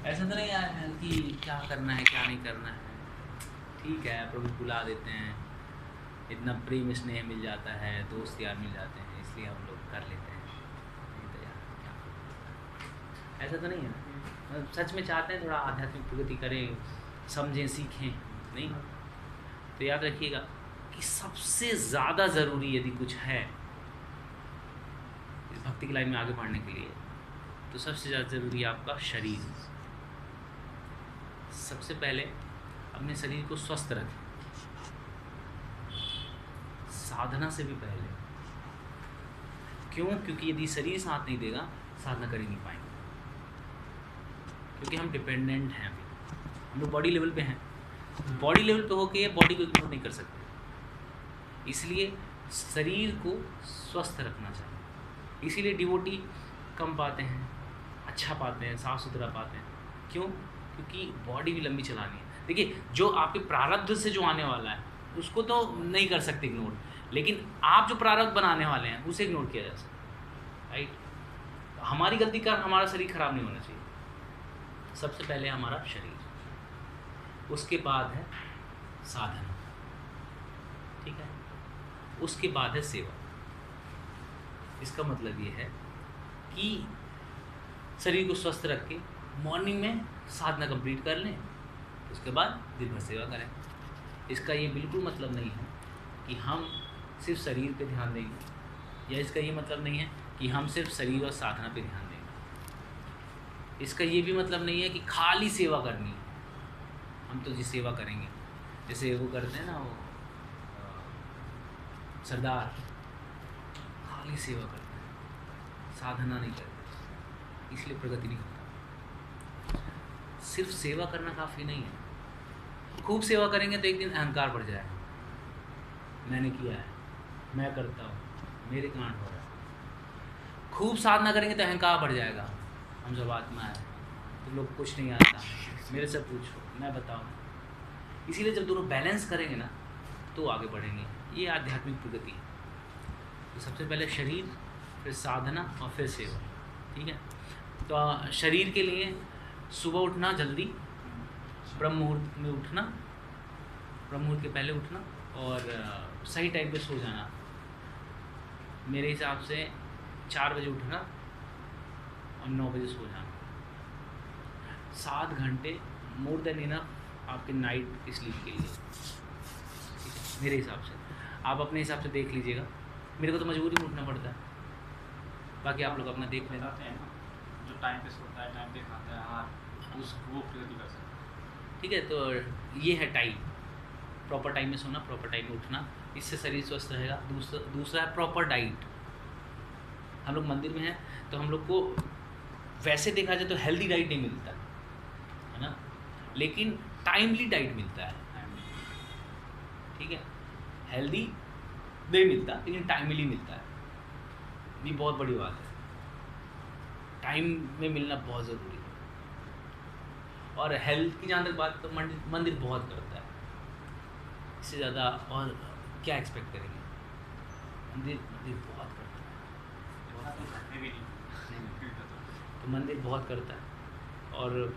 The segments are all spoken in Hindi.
ऐसा तो नहीं है कि क्या करना है क्या नहीं करना है, ठीक है प्रभु बुला देते हैं, इतना प्रेम स्नेह मिल जाता है, दोस्त यार मिल जाते हैं, इसलिए हम लोग कर लेते हैं। नहीं तो यार क्या, ऐसा तो नहीं है। मतलब सच में चाहते हैं थोड़ा आध्यात्मिक प्रगति करें, समझें सीखें, नहीं तो याद रखिएगा कि सबसे ज़्यादा ज़रूरी यदि कुछ है इस भक्ति की लाइन में आगे बढ़ने के लिए, तो सबसे ज़्यादा ज़रूरी है आपका शरीर। सबसे पहले अपने शरीर को स्वस्थ रखें, साधना से भी पहले। क्यों? क्योंकि यदि शरीर साथ नहीं देगा साधना कर ही नहीं पाएंगे, क्योंकि हम डिपेंडेंट हैं। अभी हम लोग बॉडी लेवल पे हैं, बॉडी लेवल पे होके बॉडी को इग्नोर नहीं कर सकते, इसलिए शरीर को स्वस्थ रखना चाहिए। इसीलिए डिवोटी कम पाते हैं, अच्छा पाते हैं, साफ सुथरा पाते हैं। क्यों? क्योंकि बॉडी भी लंबी चलानी है। देखिए जो आपके प्रारब्ध से जो आने वाला है उसको तो नहीं कर सकते इग्नोर, लेकिन आप जो प्रारब्ध बनाने वाले हैं उसे इग्नोर किया जा सकता, राइट। हमारी गलती का हमारा शरीर खराब नहीं होना चाहिए। सबसे पहले हमारा शरीर, उसके बाद है साधना, ठीक है, उसके बाद है सेवा। इसका मतलब ये है कि शरीर को स्वस्थ रख के मॉर्निंग में साधना कंप्लीट कर लें, उसके बाद दिन भर सेवा करें। इसका ये बिल्कुल मतलब नहीं है कि हम सिर्फ शरीर पे ध्यान देंगे, या इसका ये मतलब नहीं है कि हम सिर्फ शरीर और साधना पे ध्यान देंगे। इसका ये भी मतलब नहीं है कि खाली सेवा करनी है। हम तो जी सेवा करेंगे, जैसे वो करते हैं ना, वो सरदार खाली सेवा करते हैं, साधना नहीं करते, इसलिए प्रगति नहीं होता। सिर्फ सेवा करना काफ़ी नहीं है। खूब सेवा करेंगे तो एक दिन अहंकार बढ़ जाएगा, मैंने किया है, मैं करता हूँ, मेरे कारण हो रहा है। खूब साधना करेंगे तो अहंकार बढ़ जाएगा, हम सब आत्मा है, तो लोग कुछ नहीं आता, मेरे से पूछो, मैं बताऊँ। इसीलिए जब दोनों बैलेंस करेंगे ना तो आगे बढ़ेंगे। ये आध्यात्मिक प्रगति है। तो सबसे पहले शरीर, फिर साधना और फिर सेवा, ठीक है। तो शरीर के लिए सुबह उठना जल्दी, ब्रह्म मुहूर्त में उठना, ब्रह्म मुहूर्त के पहले उठना, और सही टाइम पे सो जाना। मेरे हिसाब से 4 बजे उठना और 9 बजे सो जाना। 7 घंटे मोर देन इनफ आपके नाइट स्लीप के लिए, ठीक है, मेरे हिसाब से। आप अपने हिसाब से देख लीजिएगा, मेरे को तो मजबूरी में उठना पड़ता है, बाकी आप लोग अपना देख लेना। जो टाइम पे सोता है, टाइम पे खाता है, हाँ, वो प्रगति कर सकता है, ठीक है। तो ये है टाइम, प्रॉपर टाइम में सोना, प्रॉपर टाइम में उठना, इससे शरीर स्वस्थ रहेगा। दूसरा है प्रॉपर डाइट। हम लोग मंदिर में हैं तो हम लोग को वैसे देखा जाए तो हेल्दी डाइट नहीं मिलता है ना, लेकिन टाइमली डाइट मिलता है, ठीक है। हेल्दी नहीं मिलता लेकिन टाइमली मिलता है, ये बहुत बड़ी बात है। टाइम में मिलना बहुत ज़रूरी है। और हेल्थ की जहाँ तक बात, तो मंदिर बहुत करता है, इससे ज़्यादा और क्या एक्सपेक्ट करेंगे। मंदिर बहुत करता है, तो घर में भी नहीं तो मंदिर बहुत करता है। और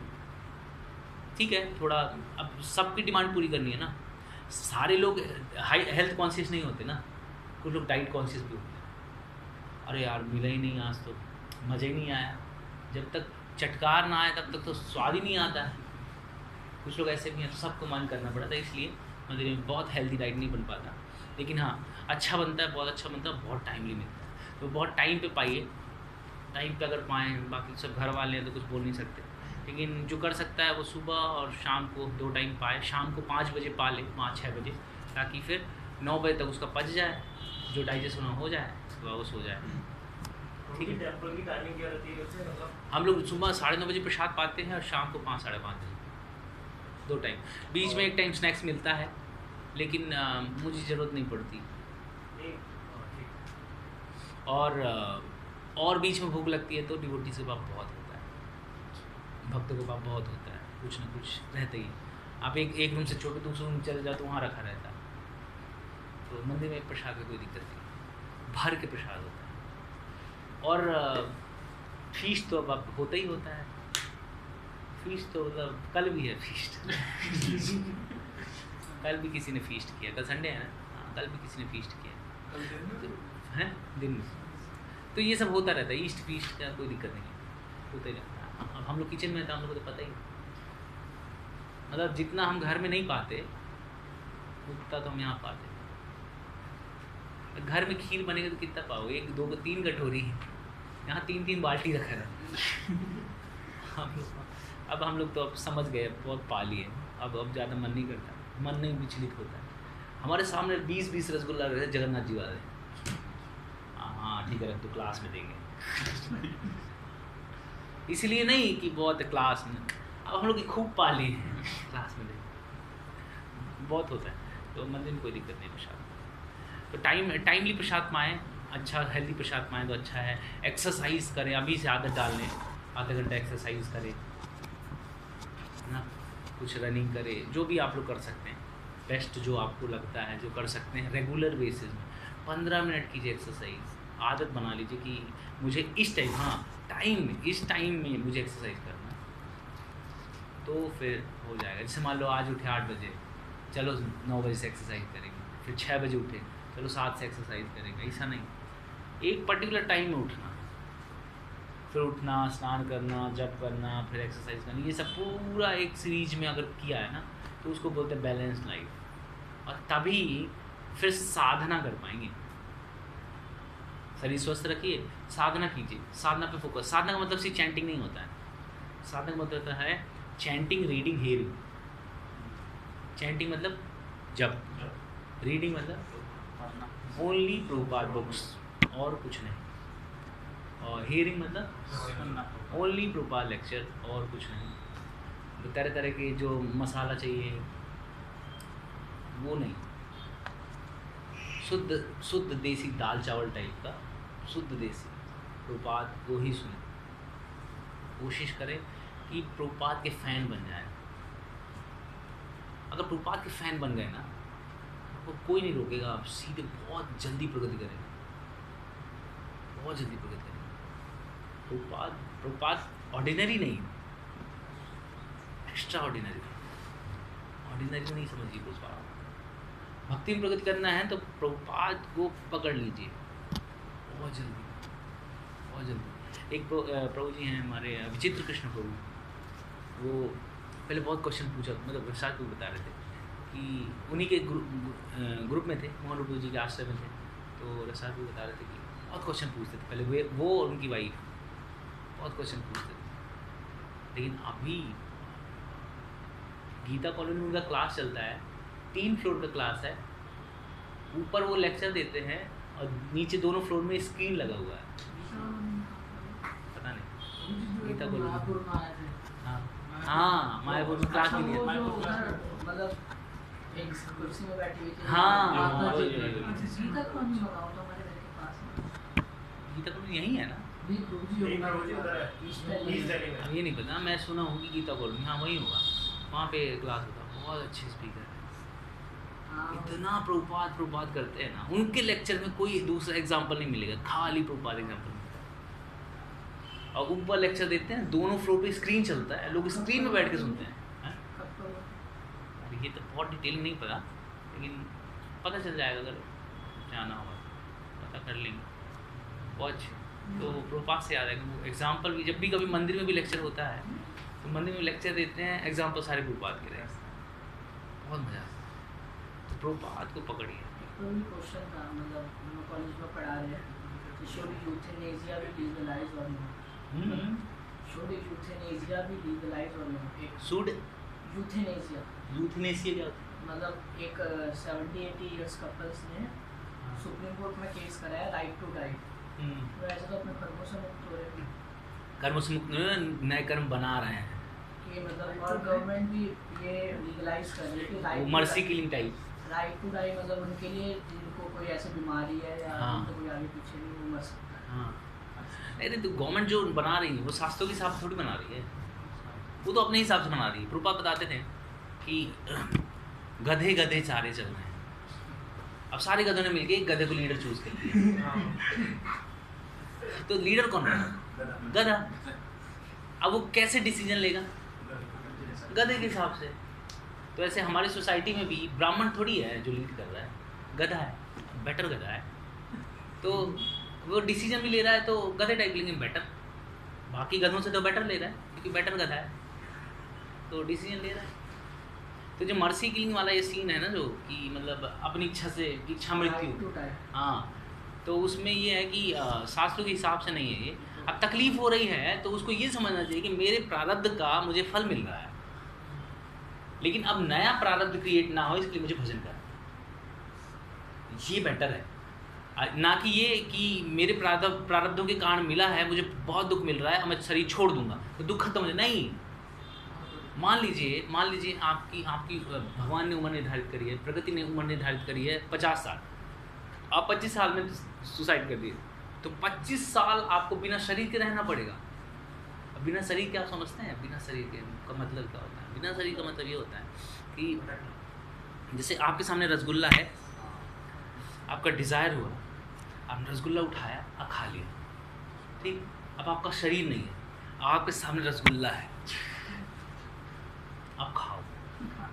ठीक है, थोड़ा अब सबकी डिमांड पूरी करनी है ना। सारे लोग हाई हेल्थ कॉन्शियस नहीं होते ना, कुछ लोग डाइट कॉन्शियस भी होते हैं। अरे यार मिला ही नहीं आज, तो मज़ा ही नहीं आया, जब तक चटकार ना आए तब तक तो स्वाद ही नहीं आता है। कुछ लोग ऐसे भी हैं, तो सबको मान करना पड़ता है, इसलिए मंदिर में बहुत हेल्दी डाइट नहीं बन पाता। लेकिन हाँ, अच्छा बनता है, बहुत अच्छा बनता है, बहुत टाइमली मिलता है। तो बहुत टाइम पे पाइए, टाइम पे अगर पाएँ, बाकी सब घर वाले हैं तो कुछ बोल नहीं सकते, लेकिन जो कर सकता है वो सुबह और शाम को 2 टाइम पाए। शाम को 5 बजे पा ले, 5-6 बजे, ताकि फिर 9 बजे तक उसका पच जाए, जो डाइजेस्ट होना हो जाए, उसके बाद वो सो जाए, ठीक है। टेम्पल की टाइमिंग क्या रहती है वैसे, मतलब हम लोग सुबह 9:30 बजे प्रसाद पाते हैं और शाम को 5-5:30 बजे, 2 टाइम। बीच में एक टाइम स्नैक्स मिलता है, लेकिन मुझे ज़रूरत नहीं पड़ती। और बीच में भूख लगती है तो डिवोटी से पाप बहुत होता है, भक्तों को पाप बहुत होता है, कुछ ना कुछ रहते ही। आप एक रूम से छोड़ के दूसरे रूम चले जाओ तो वहाँ रखा रहता है। तो मंदिर में प्रसाद में कोई दिक्कत नहीं, भर के प्रसाद होता है। और फीस्ट तो अब होता ही होता है। फीस्ट तो मतलब कल भी है फीस्ट कल भी किसी ने फीस्ट किया, कल संडे है ना, हाँ कल भी किसी ने फीस्ट किया है दिन में। तो ये सब होता रहता है, ईस्ट फीस्ट का कोई दिक्कत नहीं है, होता ही रहता है। हम लोग किचन में था, हम लोग को तो पता ही, मतलब जितना हम घर में नहीं पाते उतना तो हम यहाँ पाते। घर में खीर बनेगा तो कितना पाओगे, 1 2 3 कटोरी, यहाँ 3 बाल्टी रखा है अब हम लोग तो अब समझ गए, बहुत पा लिए, अब ज़्यादा मन नहीं करता, मन नहीं विचलित होता है। हमारे सामने 20 रसगुल्ला रहे जगन्नाथ जी वाले, हाँ ठीक है, तो क्लास में देंगे इसलिए नहीं कि बहुत क्लास में, अब हम लोग खूब पा लिए हैं क्लास में देंगे, बहुत होता है। तो मंदिर में कोई दिक्कत नहीं प्रसाद, तो टाइमली प्रसाद पाएँ, अच्छा हेल्दी प्रसाद पाएँ तो अच्छा है। एक्सरसाइज करें, अभी से आदत डाल लें, आधा घंटा एक्सरसाइज करें ना, कुछ रनिंग करें, जो भी आप लोग कर सकते हैं, बेस्ट जो आपको लगता है जो कर सकते हैं रेगुलर बेसिस में। 15 मिनट कीजिए एक्सरसाइज, आदत बना लीजिए कि मुझे इस टाइम, हाँ इस टाइम में मुझे एक्सरसाइज करना है, तो फिर हो जाएगा। जैसे मान लो आज उठे 8 बजे, चलो 9 बजे से एक्सरसाइज करेंगे, फिर 6 बजे उठे, चलो 7 से एक्सरसाइज करेंगे, ऐसा नहीं, एक पर्टिकुलर टाइम में उठना, फिर उठना, स्नान करना, जप करना, फिर एक्सरसाइज करना, ये सब पूरा एक सीरीज में अगर किया है ना तो उसको बोलते हैं बैलेंस लाइफ, और तभी फिर साधना कर पाएंगे। शरीर स्वस्थ रखिए, साधना कीजिए, साधना पे फोकस। साधना का मतलब सिर्फ चैंटिंग नहीं होता है, साधना का मतलब होता है चैंटिंग, रीडिंग, हेयरिंग। चैंटिंग मतलब जप, रीडिंग मतलब ओनली प्रभुपाद बुक्स और कुछ नहीं, और हियरिंग मतलब ओनली प्रभुपाद लेक्चर और कुछ नहीं। तो तरह तरह के जो मसाला चाहिए वो नहीं, शुद्ध देसी दाल चावल टाइप का, शुद्ध देसी प्रभुपाद को ही सुने। कोशिश करें कि प्रभुपाद के फ़ैन बन जाए। अगर प्रभुपाद के फ़ैन बन गए ना तो कोई नहीं रोकेगा, आप सीधे बहुत जल्दी प्रगति करेंगे, बहुत जल्दी प्रगति करेंगे। प्रभुपाद ऑर्डिनरी नहीं, एक्स्ट्रा ऑर्डिनरी नहीं समझिए। प्रभुपाद भक्ति में प्रगति करना है तो प्रभुपाद को पकड़ लीजिए बहुत जल्दी, बहुत जल्दी। एक प्रभु जी हैं हमारे विचित्र कृष्ण प्रभु, वो पहले बहुत क्वेश्चन पूछा, मतलब प्रसाद को बता रहे थे कि उन्हीं के ग्रुप में थे, मोहन रूप जी के आश्रय में थे, तो रसाद को बता रहे थे कि बहुत क्वेश्चन पूछते थे पहले, वो और उनकी वाइफ बहुत क्वेश्चन पूछते थे। लेकिन अभी गीता कॉलोनी में उनका क्लास चलता है, 3 फ्लोर का क्लास है, ऊपर वो लेक्चर देते हैं और नीचे दोनों फ्लोर में स्क्रीन लगा हुआ है, पता नहीं गीता कॉलोनी, हाँ मायापुर में क्लास के लिए, मतलब एक कुर्सी में बैठी हुई थी, हाँ गीता कॉलोनी बताओ तो हमारे घर के पास में। गीता कॉलोनी यही है ना? अब ये नहीं पता, मैं सुना हूँ कि गीता कॉलोनी, हाँ वही होगा, वहाँ पे क्लास होता, बहुत अच्छे स्पीकर है, इतना प्रभुपाद करते हैं ना, उनके लेक्चर में कोई दूसरा एग्जाम्पल नहीं मिलेगा, खाली प्रभुपाद एग्जाम्पल मिलता है। और ऊपर लेक्चर देते हैं, दोनों फ्लोर पे स्क्रीन चलता है, लोग स्क्रीन में बैठ के सुनते हैं। ये तो बहुत डिटेल नहीं पता, लेकिन पता चल जाएगा, अगर जाना होगा पता कर लेंगे। बहुत अच्छे, तो प्रभुपाद से याद है कि वो एग्जाम्पल भी, जब भी कभी मंदिर में भी लेक्चर होता है तो मंदिर में लेक्चर देते हैं, एग्जाम्पल सारे प्रभुपाद के रहे, बहुत मज़ा आता है। तो प्रभुपाद को पकड़िए। क्वेश्चन था, मतलब हम कॉलेज में पढ़ा रहे हैं, should euthanasia be legalized or not? Should euthanasia be legalized or not? Should euthanasia क्या होता है? मतलब एक 70-80 इयर्स कपल्स ने सुप्रीम कोर्ट में केस कराया राइट टू डाई, तो ऐसे तो अपने कर्मों से मुक्त हो रहे हैं, कर्म से मुक्त नए कर्म बना रहे हैं कि मतलब, और गवर्नमेंट भी ये लीगलाइज कर रही है कि right mercy killing type, right to die, मतलब उनके लिए जिनको कोई ऐसी बीमारी है या उनको कोई आगे पीछे नहीं, वो मर सकता है। हाँ नहीं तो गवर्नमेंट जो बना रही है वो शास्त्रों के हिसाब से थोड़ी बना रही है, वो तो अपने हिसाब से बना रही है। प्रभुपाद बताते थे कि गधे गधे चारे चल रहे हैं, अब सारे गधों ने मिलके एक गधे को लीडर चूज कर लिया, तो लीडर कौन बनेगा? गधा। अब वो कैसे डिसीजन लेगा? गधे के हिसाब से। तो ऐसे हमारी सोसाइटी में भी ब्राह्मण थोड़ी है जो लीड कर रहा है, गधा है, बेटर गधा है। तो वो डिसीजन भी ले रहा है तो गधे टाइप लेंगे बेटर, बाकी गधों से तो बेटर ले रहा है क्योंकि बेटर गधा है, तो डिसीजन ले रहा है। तो जो मर्सी किलिंग वाला ये सीन है ना, जो कि मतलब अपनी इच्छा से इच्छा मृत्यु, हाँ, तो उसमें ये है कि शास्त्रों के हिसाब से नहीं है ये। अब तकलीफ हो रही है तो उसको ये समझना चाहिए कि मेरे प्रारब्ध का मुझे फल मिल रहा है, लेकिन अब नया प्रारब्ध क्रिएट ना हो इसलिए मुझे भजन करना, ये बेटर है। ना कि ये कि मेरे प्रारब्धों के कारण मिला है, मुझे बहुत दुख मिल रहा है, अब मैं शरीर छोड़ दूंगा तो दुख खत्म हो जाए, नहीं। मान लीजिए आपकी भगवान ने उम्र निर्धारित करी है, प्रकृति ने उम्र निर्धारित करी है 50 साल, आप 25 साल में सुसाइड कर दिए, तो 25 साल आपको बिना शरीर के रहना पड़ेगा। अब बिना शरीर के आप समझते हैं बिना शरीर के का मतलब क्या होता है? बिना शरीर का मतलब ये होता है कि जैसे आपके सामने रसगुल्ला है, आपका डिज़ायर हुआ, आपने रसगुल्ला उठाया, आप खा लिया, ठीक। अब आपका शरीर नहीं है, आपके सामने रसगुल्ला है, आप खाओ,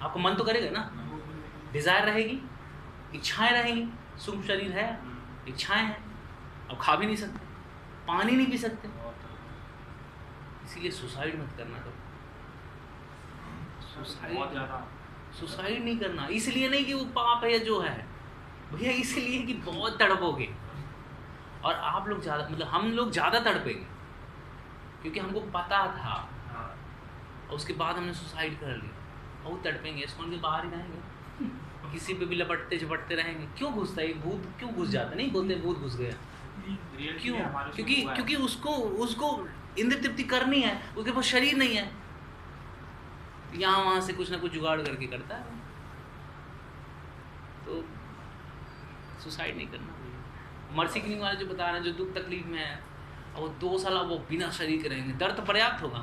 आपको मन तो करेगा ना, डिज़ायर रहेगी, इच्छाएं रहेंगी, सूक्ष्म शरीर है, इच्छाएं हैं, अब खा भी नहीं सकते, पानी नहीं पी सकते, इसीलिए सुसाइड मत करना करो। सुसाइड नहीं करना, इसलिए नहीं कि वो पाप है जो है भैया, इसलिए कि बहुत तड़पोगे, और आप लोग ज़्यादा, मतलब हम लोग ज़्यादा तड़पेंगे क्योंकि हमको पता था और उसके बाद हमने सुसाइड कर लिया, और वो तड़पेंगे, इसको उनके बाहर ही रहेंगे, किसी पे भी लपटते झपटते रहेंगे। क्यों घुसता है भूत, क्यों घुस जाता? नहीं बोलते भूत घुस गया, क्यों? क्योंकि उसको इंद्र तृप्ति करनी है, उसके पास शरीर नहीं है, यहाँ वहाँ से कुछ ना कुछ जुगाड़ करके करता है। तो सुसाइड नहीं करना। मर्सी किलिंग वाले जो बता रहे हैं, जो दुख तकलीफ में है, और वो 2 साल वो बिना शरीर के रहेंगे, दर्द तो पर्याप्त होगा।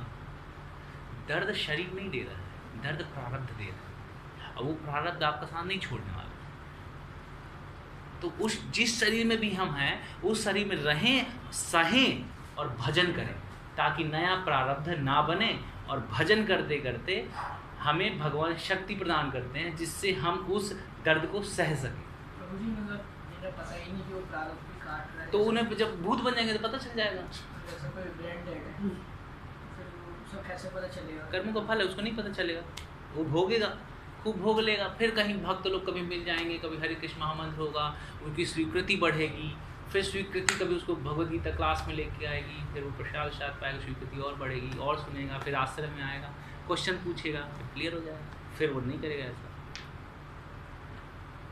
दर्द शरीर नहीं दे रहा है, दर्द प्रारब्ध दे रहा है, और वो प्रारब्ध आपका साथ नहीं छोड़ने वाला। तो उस जिस शरीर में भी हम हैं, उस शरीर में रहें, सहें और भजन करें, ताकि नया प्रारब्ध ना बने, और भजन करते करते हमें भगवान शक्ति प्रदान करते हैं जिससे हम उस दर्द को सह सकें। प्रभु जी, मतलब जिन्हें पता ही नहीं कि वो प्रारब्ध भी काट रहा है, तो उन्हें जब भूत बन जाएंगे तो पता चल जाएगा। जैसे कोई ब्रेन डेड है, फिर उसको कैसे पता चलेगा? कर्मों का फल है, उसको नहीं पता चलेगा, वो भोगेगा, खूब भोग लेगा। फिर कहीं भक्त लोग कभी मिल जाएंगे, कभी हरे कृष्ण महामंत्र होगा, उनकी स्वीकृति बढ़ेगी, फिर स्वीकृति कभी उसको भगवद गीता क्लास में लेके आएगी, फिर वो प्रसाद पाएगा, स्वीकृति और बढ़ेगी, और सुनेगा, फिर आश्रम में आएगा, क्वेश्चन पूछेगा, फिर क्लियर हो जाएगा, फिर वो नहीं करेगा ऐसा।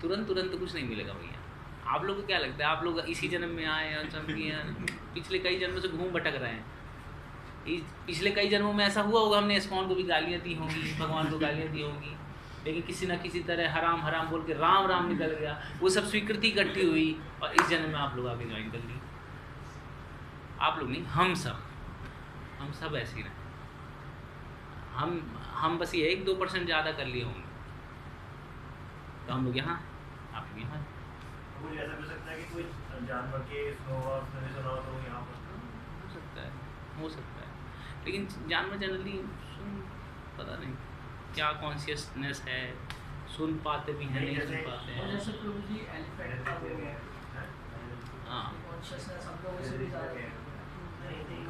तुरंत कुछ नहीं मिलेगा भैया। आप लोग को क्या लगता है, आप लोग इसी जन्म में आए और पिछले कई जन्मों से घूम भटक रहे हैं, पिछले कई जन्मों में ऐसा हुआ होगा, हमने इस्कॉन को भी गालियाँ दी होंगी, भगवान को गालियाँ दी होंगी, लेकिन किसी ना किसी तरह हराम हराम बोल के राम राम निकल गया, वो सब स्वीकृति इकट्ठी हुई, और इस जन्म में आप लोग आगे ज्वाइन कर लिए। आप लोग नहीं, हम सब ऐसे ही रहे। हम बस ये 1-2% ज़्यादा कर लिए होंगे, तो हम लोग यहाँ, आप लोग यहाँ। मुझे ऐसा भी सकता है कि कोई जानवर के सुना तो यहाँ पर हो सकता है, लेकिन जानवर जनरली पता नहीं क्या कॉन्शियसनेस है, सुन पाते भी हैं, नहीं सुन पाते हैं। जैसे प्रभु जी एलिफेंट का वो है, हाँ, कॉन्शियसनेस हम लोगों से भी ज़्यादा है।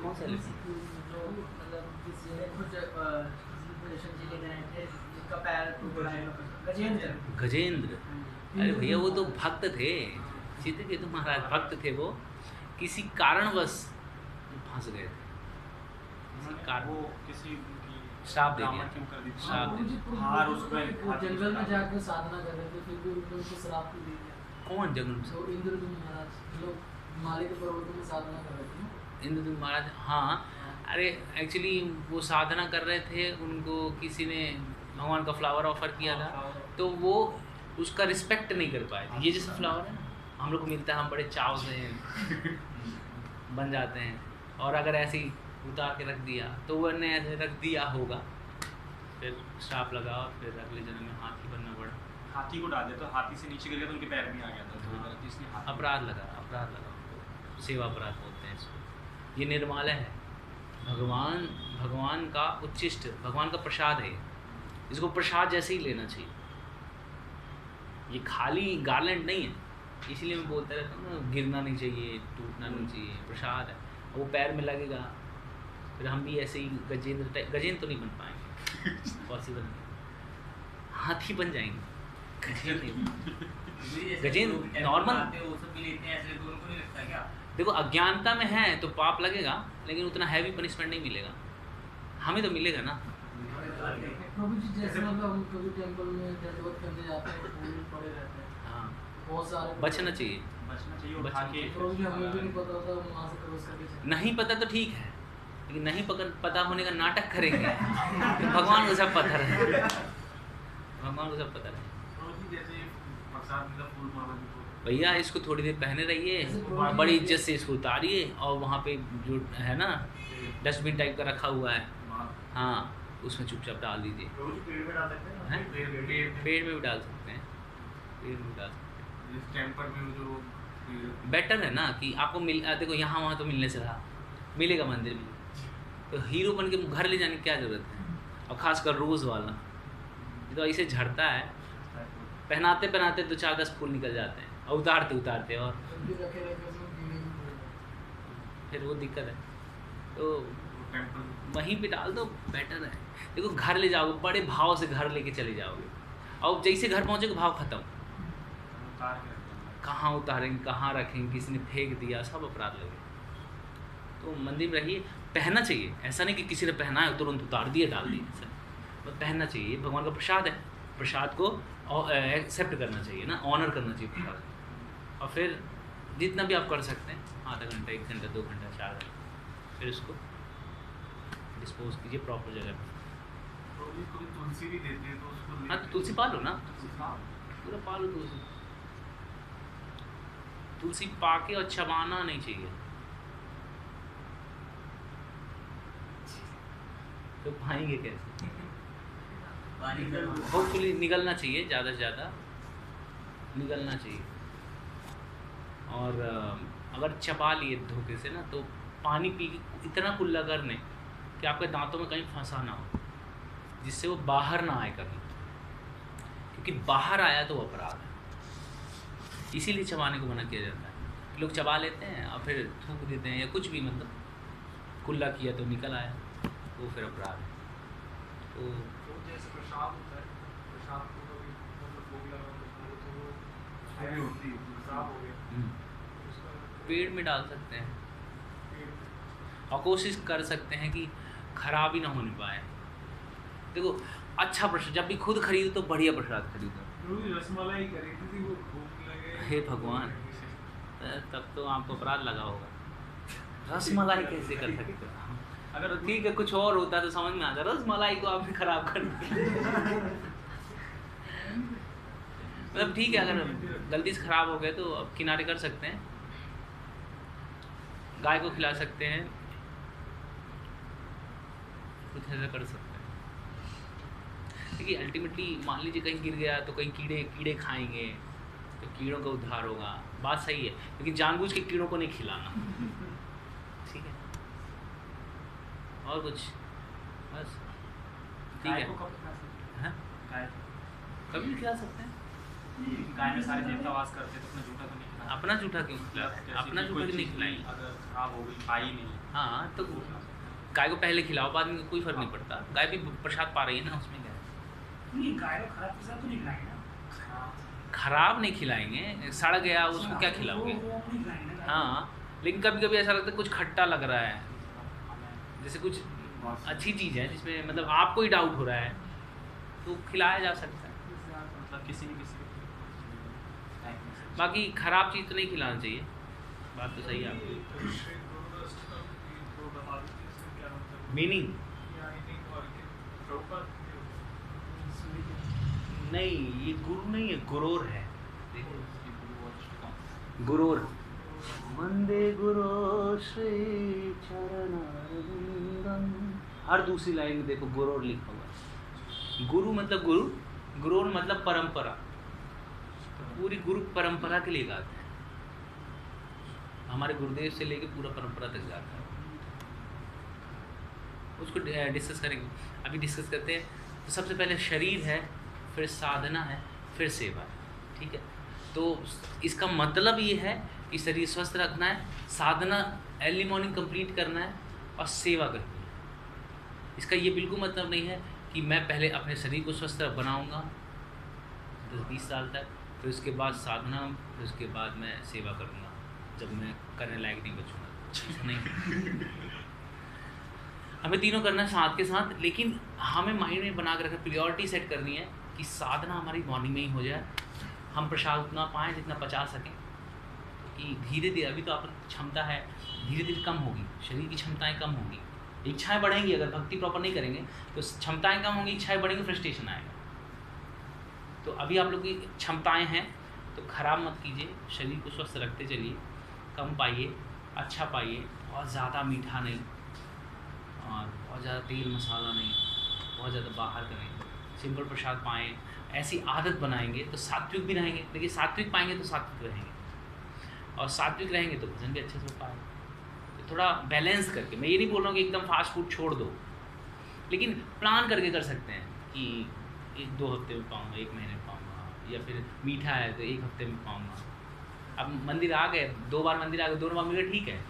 कौन सा एलिफेंट? जो मतलब किसी ने खुद कृष्ण जी ले गए थे, जिसका पैर टूट रहा है, गजेंद्र। अरे भैया वो तो भक्त थे, सीधे के तो महाराज भक्त थे, वो किसी कारणवश फंस गए थे, किसी श्राप दे दिया, श्राप दे दिया। हार उसमें जंगल में जाकर साधना कर रहे थे, फिर भी उनको श्राप दे दिया। कौन जंगल में? तो इंद्रदुम्न महाराज लोग हिमालय के पर्वतों में साधना कर रहे थे ना। इंद्रदुम्न महाराज, हाँ। अरे एक्चुअली वो साधना कर रहे थे, उनको किसी ने भगवान का फ्लावर ऑफर किया था, तो वो उसका रिस्पेक्ट नहीं कर पाए थे। ये जैसे फ्लावर है ना, हम लोग को मिलता है, हम बड़े चाव से बन जाते हैं, और अगर ऐसे ही उतार के रख दिया तो वो ने ऐसे रख दिया होगा, फिर श्राप लगा, और फिर अगले जन्म में हाथी बनना पड़ा। हाथी को डाल दे तो हाथी से नीचे गिर गया तो उनके पैर में आ गया था, तो इसलिए अपराध लगा, सेवा अपराध बोलते हैं इसको। ये निर्मालय है। भगवान का उच्चिष्ट, भगवान का प्रसाद है। इसको प्रसाद जैसे ही लेना चाहिए। ये खाली गार्लेंड नहीं है, इसीलिए मैं बोलता रहता हूँ ना, गिरना नहीं चाहिए, टूटना नहीं चाहिए। प्रसाद है, वो पैर में लगेगा, फिर हम भी ऐसे ही गजेंद्र तो नहीं बन पाएंगे, पॉसिबल नहीं। हाथी बन जाएंगे, गजेंद्र नॉर्मल। देखो अज्ञानता में है तो पाप लगेगा, लेकिन उतना हैवी पनिशमेंट नहीं मिलेगा, हमें तो मिलेगा ना। प्रभु जी जैसे मतलब हम कभी टेंपल में दंडवत करने जाते हैं, फूल पड़े रहते हैं, हाँ, बहुत सारे बचना चाहिए। उठा के प्रभु जी हमें भी नहीं पता होता, हम वहाँ से क्रॉस करके चले। नहीं पता तो ठीक है, लेकिन नहीं पता होने का नाटक करेंगे तो भगवान को सब पता रहे, भगवान को सब पता रहे। भैया इसको थोड़ी देर पहने रहिए, बड़ी इज्जत से इसको उतारिए, और वहाँ पे जो है ना डस्टबिन टाइप का रखा हुआ है, हाँ, उसमें चुपचाप डाल दीजिए। पेड़ में डाल सकते हैं ना? पेड़ में भी डाल सकते हैं, पेड़ में भी डाल सकते हैं। इस टेम्पर में जो बेटर है ना कि आपको देखो यहाँ वहाँ तो मिलने से रहा, मिलेगा मंदिर में, तो हीरो बन के घर ले जाने की क्या ज़रूरत है। और ख़ासकर रोज़ वाला ये तो ऐसे झड़ता है, पहनाते पहनाते 2-4-10 फूल निकल जाते हैं, और उतारते और भी रखे रखे उसमें कीड़े भी पड़ जाते फिर वो दिक्कत है। तो वहीं पे डाल दो, बेटर है। देखो घर ले जाओगे, बड़े भाव से घर लेके चले जाओगे, और जैसे घर पहुँचोगे भाव ख़त्म। कहाँ उतारेंगे, कहाँ रखेंगे, किसी ने फेंक दिया, सब अपराध लगे। तो मंदिर में रहिए, पहनना चाहिए, ऐसा नहीं कि किसी ने पहना है तुरंत उतार दिया डाल दिया, ऐसा बस पहनना चाहिए। भगवान का प्रसाद है, प्रसाद को एक्सेप्ट करना चाहिए ना, ऑनर करना चाहिए प्रसाद। और फिर जितना भी आप कर सकते हैं, आधा घंटा, 1 घंटा, 2 घंटा, 4 घंटा, फिर उसको डिस्पोज कीजिए प्रॉपर जगह पर। तुलसी भी देते हैं तो उसको हाँ, तो तुलसी पालो ना, पूरा पालो तुलसी। तुलसी पाके और चबाना नहीं चाहिए, तो पाएंगे कैसे? होपफुली निगलना चाहिए, ज़्यादा से ज़्यादा निगलना चाहिए। और अगर चबा लिए धोखे से ना, तो पानी पी के इतना कुल्ला कर लें कि आपके दांतों में कहीं फंसा ना हो, जिससे वो बाहर ना आए कभी, क्योंकि बाहर आया तो वो अपराध है। इसीलिए चबाने को मना किया जाता है। लोग चबा लेते हैं और फिर थूक देते हैं, या कुछ भी, मतलब कुल्ला किया तो निकल आया, वो फिर अपराध है। तो जैसे प्रसाद होता है, प्रसाद को कभी मतलब भोग लगा तो वो हैवी होती है, खराब हो गया, पेड़ में डाल सकते हैं, और कोशिश कर सकते हैं कि खराब ही ना होने पाए। देखो अच्छा प्रसाद जब भी खुद खरीदो तो बढ़िया प्रसाद खरीदो। रसमलाई खरीदी थी, वो भूख लगे, हे भगवान, तब तो आपको अपराध लगा होगा। रसमलाई कैसे कर सकते हो? अगर ठीक है कुछ और होता तो समझ में आता, रसमलाई को आपने खराब कर दिया। मतलब ठीक है, अगर गलती से खराब हो गए तो अब किनारे कर सकते हैं, गाय को खिला सकते हैं, कुछ ऐसा कर सकते हैं। देखिए अल्टीमेटली मान लीजिए कहीं गिर गया तो कहीं कीड़े खाएंगे, तो कीड़ों का उद्धार होगा, बात सही है, लेकिन जानबूझ के कीड़ों को नहीं खिलाना, ठीक है? और कुछ बस ठीक है, हाँ? कभी भी खिला सकते हैं। गाय में सारे देवता वास करते तो अपना जूठा तो नहीं खिलाते। अपना जूठा क्यों खिलाते? अपना जूठा क्यों नहीं खिलाएंगे? अगर खराब हो गई, पाई नहीं, हाँ, तो गाय को पहले खिलाओ, बाद में कोई फर्क नहीं पड़ता, गाय भी प्रसाद पा रही है ना, उसमें क्या है? गाय को खराब प्रसाद तो नहीं खिलाएंगे ना, खराब नहीं खिलाएंगे, सड़ गया उसको क्या खिलाओगे? हाँ, लेकिन कभी कभी ऐसा लगता है कुछ खट्टा लग रहा है, जैसे कुछ अच्छी चीज़ है जिसमें मतलब आपको ही डाउट हो रहा है, तो खिलाया जा सकता है। मतलब किसी न किसी बाकी खराब चीज़ तो नहीं खिलाना चाहिए, बात तो सही है आपकी। मीनिंग नहीं, ये गुरु नहीं है, गुरोर है। गुरोर, वंदे गुरु श्री चरणारविंदम, हर दूसरी लाइन में देखो गुरोर लिखा हुआ है। गुरु मतलब गुरु, गुरोर मतलब परंपरा, तो पूरी गुरु परंपरा के लिए गाते हैं, हमारे गुरुदेव से लेके पूरा परंपरा तक जाता है। उसको डिस्कस करेंगे। अभी डिस्कस करते हैं। तो सबसे पहले शरीर है, फिर साधना है, फिर सेवा है, ठीक है। तो इसका मतलब ये है कि शरीर स्वस्थ रखना है, साधना अर्ली मॉर्निंग कंप्लीट करना है और सेवा करनी है। इसका ये बिल्कुल मतलब नहीं है कि मैं पहले अपने शरीर को स्वस्थ बनाऊंगा 10-20 साल तक, फिर उसके बाद साधना, फिर उसके बाद मैं सेवा करूंगा जब मैं करने लायक नहीं बचूंगा। नहीं, हमें तीनों करना है साथ के साथ, लेकिन हमें माइंड में बना के रखना, प्रायोरिटी सेट करनी है कि साधना हमारी मॉर्निंग में ही हो जाए, हम प्रसाद उतना पाएँ जितना पचा सकें। कि धीरे धीरे, अभी तो आप क्षमता है, धीरे धीरे कम होगी, शरीर की क्षमताएं कम होंगी, इच्छाएं बढ़ेंगी। अगर भक्ति प्रॉपर नहीं करेंगे तो क्षमताएं कम होंगी, इच्छाएं बढ़ेंगी, फ्रस्ट्रेशन आएगा। तो अभी आप लोग की क्षमताएं हैं तो खराब मत कीजिए, शरीर को स्वस्थ रखते चलिए, कम पाइए, अच्छा पाइए, और ज़्यादा मीठा नहीं और बहुत ज़्यादा तेल मसाला नहीं, बहुत ज़्यादा बाहर का नहीं, सिंपल प्रसाद पाएँ। ऐसी आदत बनाएंगे तो सात्विक भी रहेंगे। देखिए, सात्विक पाएंगे तो सात्विक रहेंगे, और सात्विक रहेंगे तो भजन भी अच्छे से हो पाएगा। तो थोड़ा बैलेंस करके, मैं ये नहीं बोल रहा हूँ कि एकदम फास्ट फूड छोड़ दो, लेकिन प्लान करके कर सकते हैं कि 1-2 हफ्ते में पाऊँगा, 1 महीने में पाऊँगा, या फिर मीठा है तो 1 हफ्ते में पाऊँगा। अब मंदिर आ गए, 2 बार मंदिर आ गए, 2 बार मिले, ठीक है।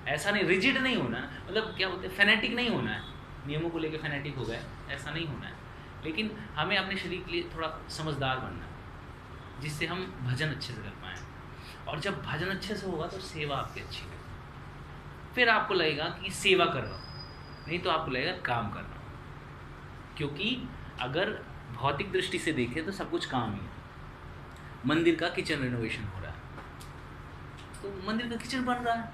ऐसा नहीं, रिजिड नहीं होना, मतलब क्या बोलते हैं, फेनेटिक नहीं होना है, नियमों को लेकर फेनेटिक हो गए, ऐसा नहीं होना है। लेकिन हमें अपने शरीर के लिए थोड़ा समझदार बनना है, जिससे हम भजन अच्छे से कर पाएँ। और जब भजन अच्छे से होगा तो सेवा आपकी अच्छी होगी, फिर आपको लगेगा कि सेवा कर रहा हूँ, नहीं तो आपको लगेगा काम कर रहा हूँ। क्योंकि अगर भौतिक दृष्टि से देखें तो सब कुछ काम ही है। मंदिर का किचन रिनोवेशन हो रहा है, तो मंदिर का किचन बन रहा है,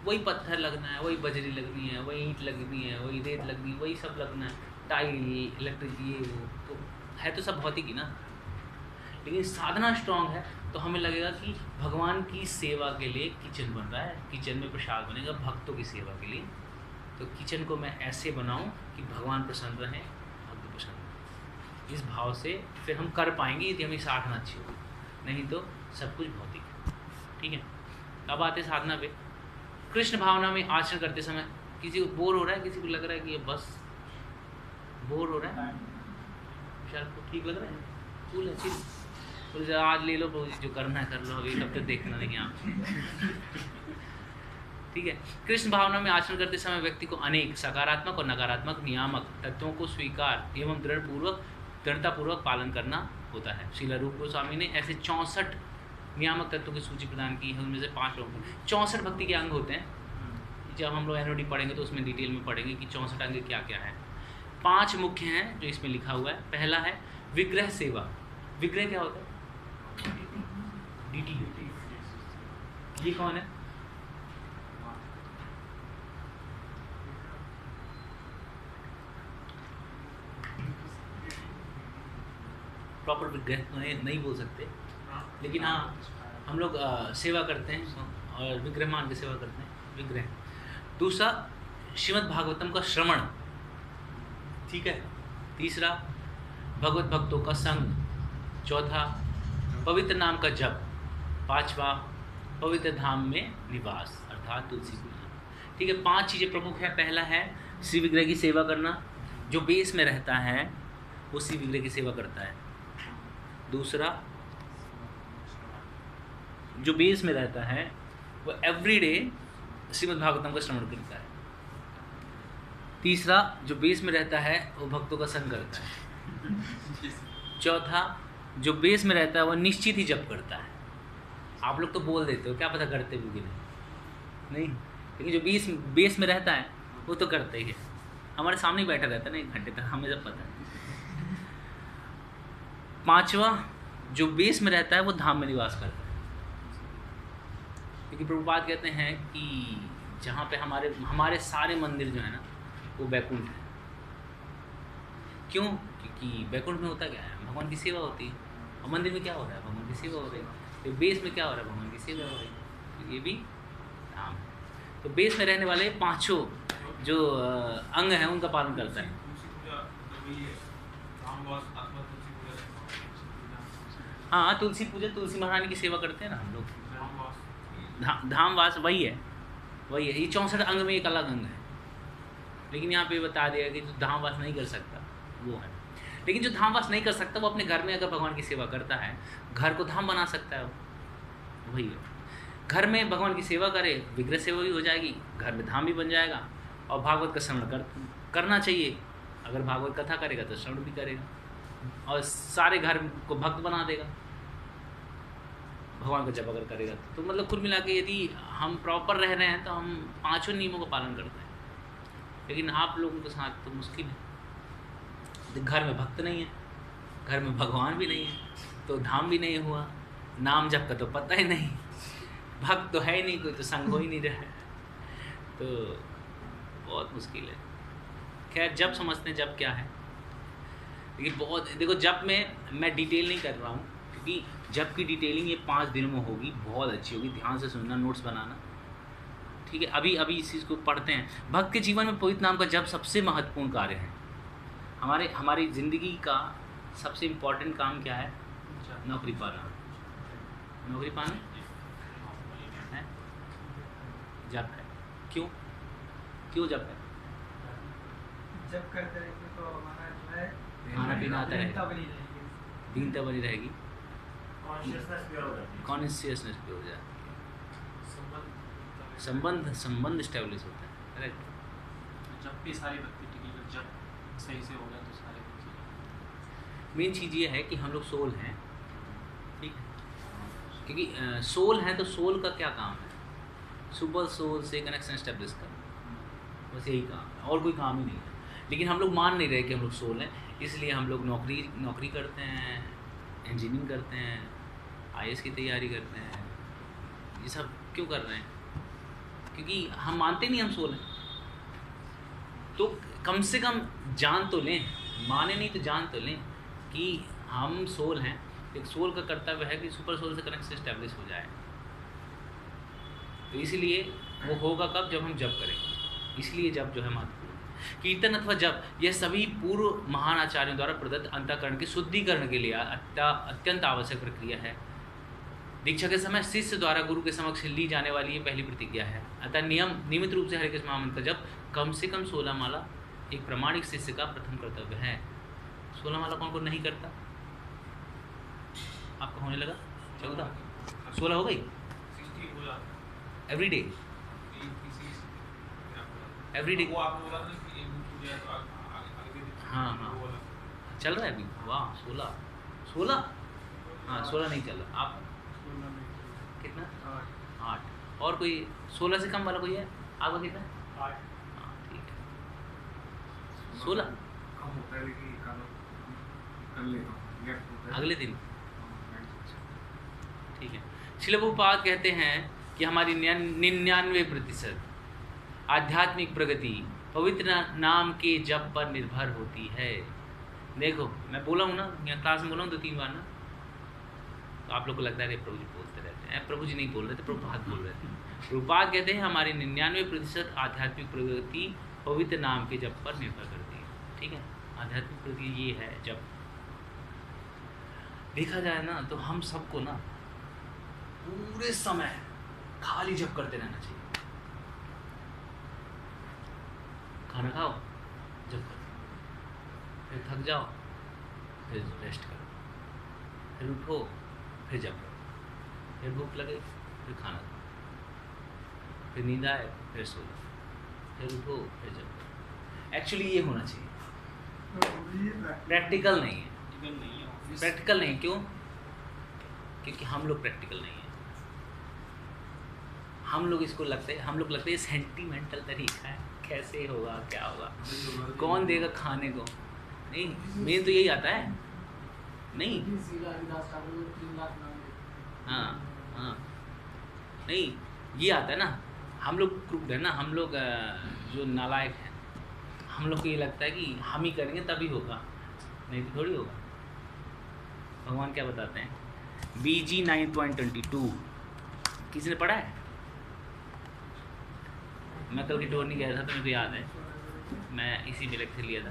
वही पत्थर लगना है, वही बजरी लगनी है, वही ईंट लगनी है, वही रेत लगनी है, वही सब लगना है, टाइल, इलेक्ट्रिक, ये वो, तो है तो सब भौतिक ही ना। लेकिन साधना स्ट्रांग है तो हमें लगेगा कि भगवान की सेवा के लिए किचन बन रहा है, किचन में प्रसाद बनेगा भक्तों की सेवा के लिए। तो किचन को मैं ऐसे बनाऊं कि भगवान प्रसन्न रहें, भक्त प्रसन्न रहें। इस भाव से फिर हम कर पाएंगे यदि हमें साधना अच्छी होगी, नहीं तो सब कुछ भौतिक है, ठीक है। अब आते साधना पे। कृष्ण भावना में आचरण करते समय किसी को बोर हो रहा है, किसी को लग रहा है कि ये बस बोर हो रहा है, शायद को ठीक लग रहा है, कूल है, चिल, आज ले लो प्रभु जी, जो करना है कर लो, अभी तब तक देखना नहीं आप, ठीक है। कृष्ण भावना में आचरण करते समय व्यक्ति को अनेक सकारात्मक और नकारात्मक नियामक तत्वों को स्वीकार एवं दृढ़तापूर्वक पालन करना होता है। श्रील रूप गोस्वामी ने ऐसे 64 नियामक तत्वों की सूची प्रदान की है, उनमें से 5 लोग 64 भक्ति के अंग होते हैं। जब हम लोग एनओडी पढ़ेंगे तो उसमें डिटेल में पढ़ेंगे कि 64 अंग क्या क्या है। 5 मुख्य हैं जो इसमें लिखा हुआ है। पहला है विग्रह सेवा। विग्रह क्या होता है? डीटी। ये कौन है? प्रॉपर विग्रह तो नहीं बोल सकते, लेकिन हाँ हम लोग सेवा करते हैं और विग्रह मान के सेवा करते हैं, विग्रह। दूसरा श्रीमद् भागवतम का श्रवण, ठीक है। तीसरा भगवत भक्तों का संग। चौथा पवित्र नाम का जप। पांचवा पवित्र धाम में निवास अर्थात तुलसी पूजा, ठीक है। 5 चीज़ें प्रमुख है। पहला है श्री विग्रह की सेवा करना, जो बेस में रहता है वो श्री विग्रह की सेवा करता है। दूसरा जो बेस में रहता है वो एवरीडे श्रीमद् भागवतम का श्रवण करता है। तीसरा जो बेस में रहता है वो भक्तों का संग करता है। चौथा जो बेस में रहता है वो निश्चित ही जप करता है। आप लोग तो बोल देते हो, क्या पता करते भी नहीं, लेकिन जो बेस में रहता है वो तो करते ही है। हमारे सामने ही बैठा रहता है ना 1 घंटे तक, हमें जब पता है। 5वां जो बेस में रहता है वो धाम में निवास करता है, क्योंकि प्रभुपाद कहते हैं कि जहाँ पे हमारे सारे मंदिर जो है ना वो बैकुंठ है। क्यों? क्योंकि बैकुंठ में होता क्या है? भगवान की सेवा होती है। और मंदिर में क्या हो रहा है? भगवान की सेवा हो रही है। तो बेस में क्या हो रहा है? भगवान की सेवा हो रही है। तो ये भी धाम है। तो बेस में रहने वाले 5 जो अंग हैं उनका पालन करता है। हाँ, तुलसी पूजा, तुलसी महारानी की सेवा करते हैं ना हम लोग। धामवास वही है। ये 64 अंग में एक अलग अंग है। लेकिन यहाँ पे बता दिया कि जो धामवास नहीं कर सकता वो है। लेकिन जो धामवास नहीं कर सकता वो अपने घर में अगर भगवान की सेवा करता है, घर को धाम बना सकता है वो, वही है। घर में भगवान की सेवा करे, विग्रह सेवा भी हो जाएगी, घर में धाम भी बन जाएगा। और भागवत का श्रवण करना चाहिए। अगर भागवत कथा करेगा तो श्रवण भी करेगा और सारे घर को भक्त बना देगा भगवान का जप अगर करेगा तो मतलब कुल मिला के यदि हम प्रॉपर रह रहे हैं तो हम 5 नियमों का पालन करते हैं। लेकिन आप लोगों के साथ तो मुश्किल है। घर में भक्त नहीं है, घर में भगवान भी नहीं है, तो धाम भी नहीं हुआ, नाम जप का तो पता ही नहीं, भक्त तो है ही नहीं, कोई तो संग हो ही नहीं रहा है, तो बहुत मुश्किल है। खैर जब समझते हैं जब क्या है, लेकिन बहुत देखो जब में मैं डिटेल नहीं कर रहा हूँ क्योंकि जब की डिटेलिंग ये 5 दिनों में होगी, बहुत अच्छी होगी, ध्यान से सुनना, नोट्स बनाना, ठीक है। अभी इस चीज़ को पढ़ते हैं। भक्त के जीवन में पवित्र नाम का जप सबसे महत्वपूर्ण कार्य है। हमारी ज़िंदगी का सबसे इम्पोर्टेंट काम क्या है? नौकरी पाना, नौकरी पाना है, जप है। क्यों जप है? जब करते रहेंगे तो हमारा जो है खाना पीना आता दीनता रहेगा, बनी रहेगी, दीनता बनी रहेगी, कॉन्शियसनेस भी हो जाती है, कॉन्शियसनेस भी हो जाती है, संबंध स्टेब्लिश होता है। करेक्ट। जब भी सारी भक्ति टिकी, जब सही से होगा तो सारे मेन चीज़ ये है कि हम लोग सोल हैं, ठीक है। क्योंकि सोल हैं तो सोल का क्या काम है? सुपर सोल से कनेक्शन स्टेब्लिश करना, बस यही काम है, और कोई काम ही नहीं है। लेकिन हम लोग मान नहीं रहे कि हम लोग सोल हैं, इसलिए हम लोग नौकरी करते हैं, इंजीनियरिंग करते हैं, IAS की तैयारी करते हैं, ये सब क्यों कर रहे हैं? क्योंकि हम मानते नहीं हम सोल हैं। तो कम से कम जान तो लें, माने नहीं तो जान तो लें कि हम सोल हैं। एक सोल का कर्तव्य है कि सुपर सोल से कनेक्शन इस्टेब्लिश हो जाए। तो इसलिए वो होगा कब? जब हम जप करेंगे। इसलिए जप जो है महत्वपूर्ण। कीर्तन अथवा जप यह सभी पूर्व महान आचार्यों द्वारा प्रदत्त अंतःकरण के शुद्धिकरण के लिए अत्यंत आवश्यक प्रक्रिया है। दीक्षा के समय शिष्य द्वारा गुरु के समक्ष ली जाने वाली ये पहली प्रतिज्ञा है। अतः नियमित रूप से हरे कृष्ण महामंत्र जप कम से कम 16 माला एक प्रामाणिक शिष्य का प्रथम कर्तव्य है। 16 माला कौन नहीं करता? आपका होने लगा 14, 16 हो गई एवरी डे, एवरी डे। हाँ चल रहा है अभी। वाह 16 हाँ 16 नहीं चल रहा। आप कितना? 8। और कोई 16 से कम वाला कोई है? आपका कितना? 8। हाँ ठीक है। 16 कम होता है लेकिन कर लेता हूँ अगले दिन, ठीक है। श्रील प्रभुपाद कहते हैं कि हमारी 99% आध्यात्मिक प्रगति पवित्र नाम के जप पर निर्भर होती है। देखो मैं बोला हूँ ना, यहाँ क्लास में बोला हूँ 2-3 बार ना, तो आप लोग को लगता है कि प्रभु जी बोलते रहते हैं। प्रभु जी नहीं बोल रहे थे, प्रभुपाद बोल रहे थे। प्रभुपाद कहते हैं हमारी 99% आध्यात्मिक प्रगति पवित्र नाम के जप पर निर्भर करती है। ठीक है, आध्यात्मिक प्रगति ये है जप। देखा जाए ना तो हम सबको ना पूरे समय खाली जप करते रहना चाहिए। खाना खाओ, जप करो, फिर थक जाओ, फिर रेस्ट करो, फिर उठो, फिर जप करो, फिर भूख लगे, फिर खाना खाओ, फिर नींद आए, फिर सो जाओ, फिर उठो, फिर जप करो। एक्चुअली ये होना चाहिए, प्रैक्टिकल नहीं है। प्रैक्टिकल नहीं, क्यों? क्योंकि हम लोग प्रैक्टिकल नहीं है। हम लोग लगते है सेंटिमेंटल तरीका है, कैसे होगा, क्या होगा, कौन देगा खाने को। नहीं, मेन तो यही आता है। नहीं, हाँ, नहीं ये आता है ना, हम लोग क्रूड है ना, हम लोग जो नालायक हैं, हम लोग को ये लगता है कि हम ही करेंगे तभी होगा, नहीं तो थोड़ी होगा। भगवान क्या बताते हैं? BG 9.22 किसी ने पढ़ा है? मैं कल की टोर नहीं गया था तो मेरे को याद है, मैं इसी में लेक्चर लिया था।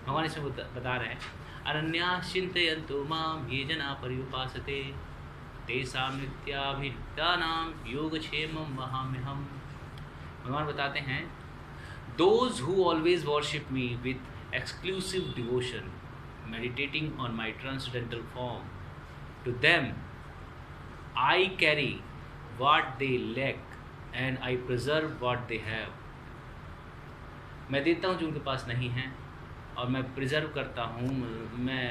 भगवान इसमें बता रहे हैं, अनन्या चिंतयन्तो माम ये जना पर्युपासते तेषां नित्याभियुक्तानां योगक्षेमं वहाम्यहम्। भगवान बताते हैं Those who always worship me with exclusive devotion, meditating on my transcendental form, to them I carry what they lack and I preserve what they have. मैं देता हूँ जो उनके पास नहीं है और मैं प्रिजर्व करता हूँ, मैं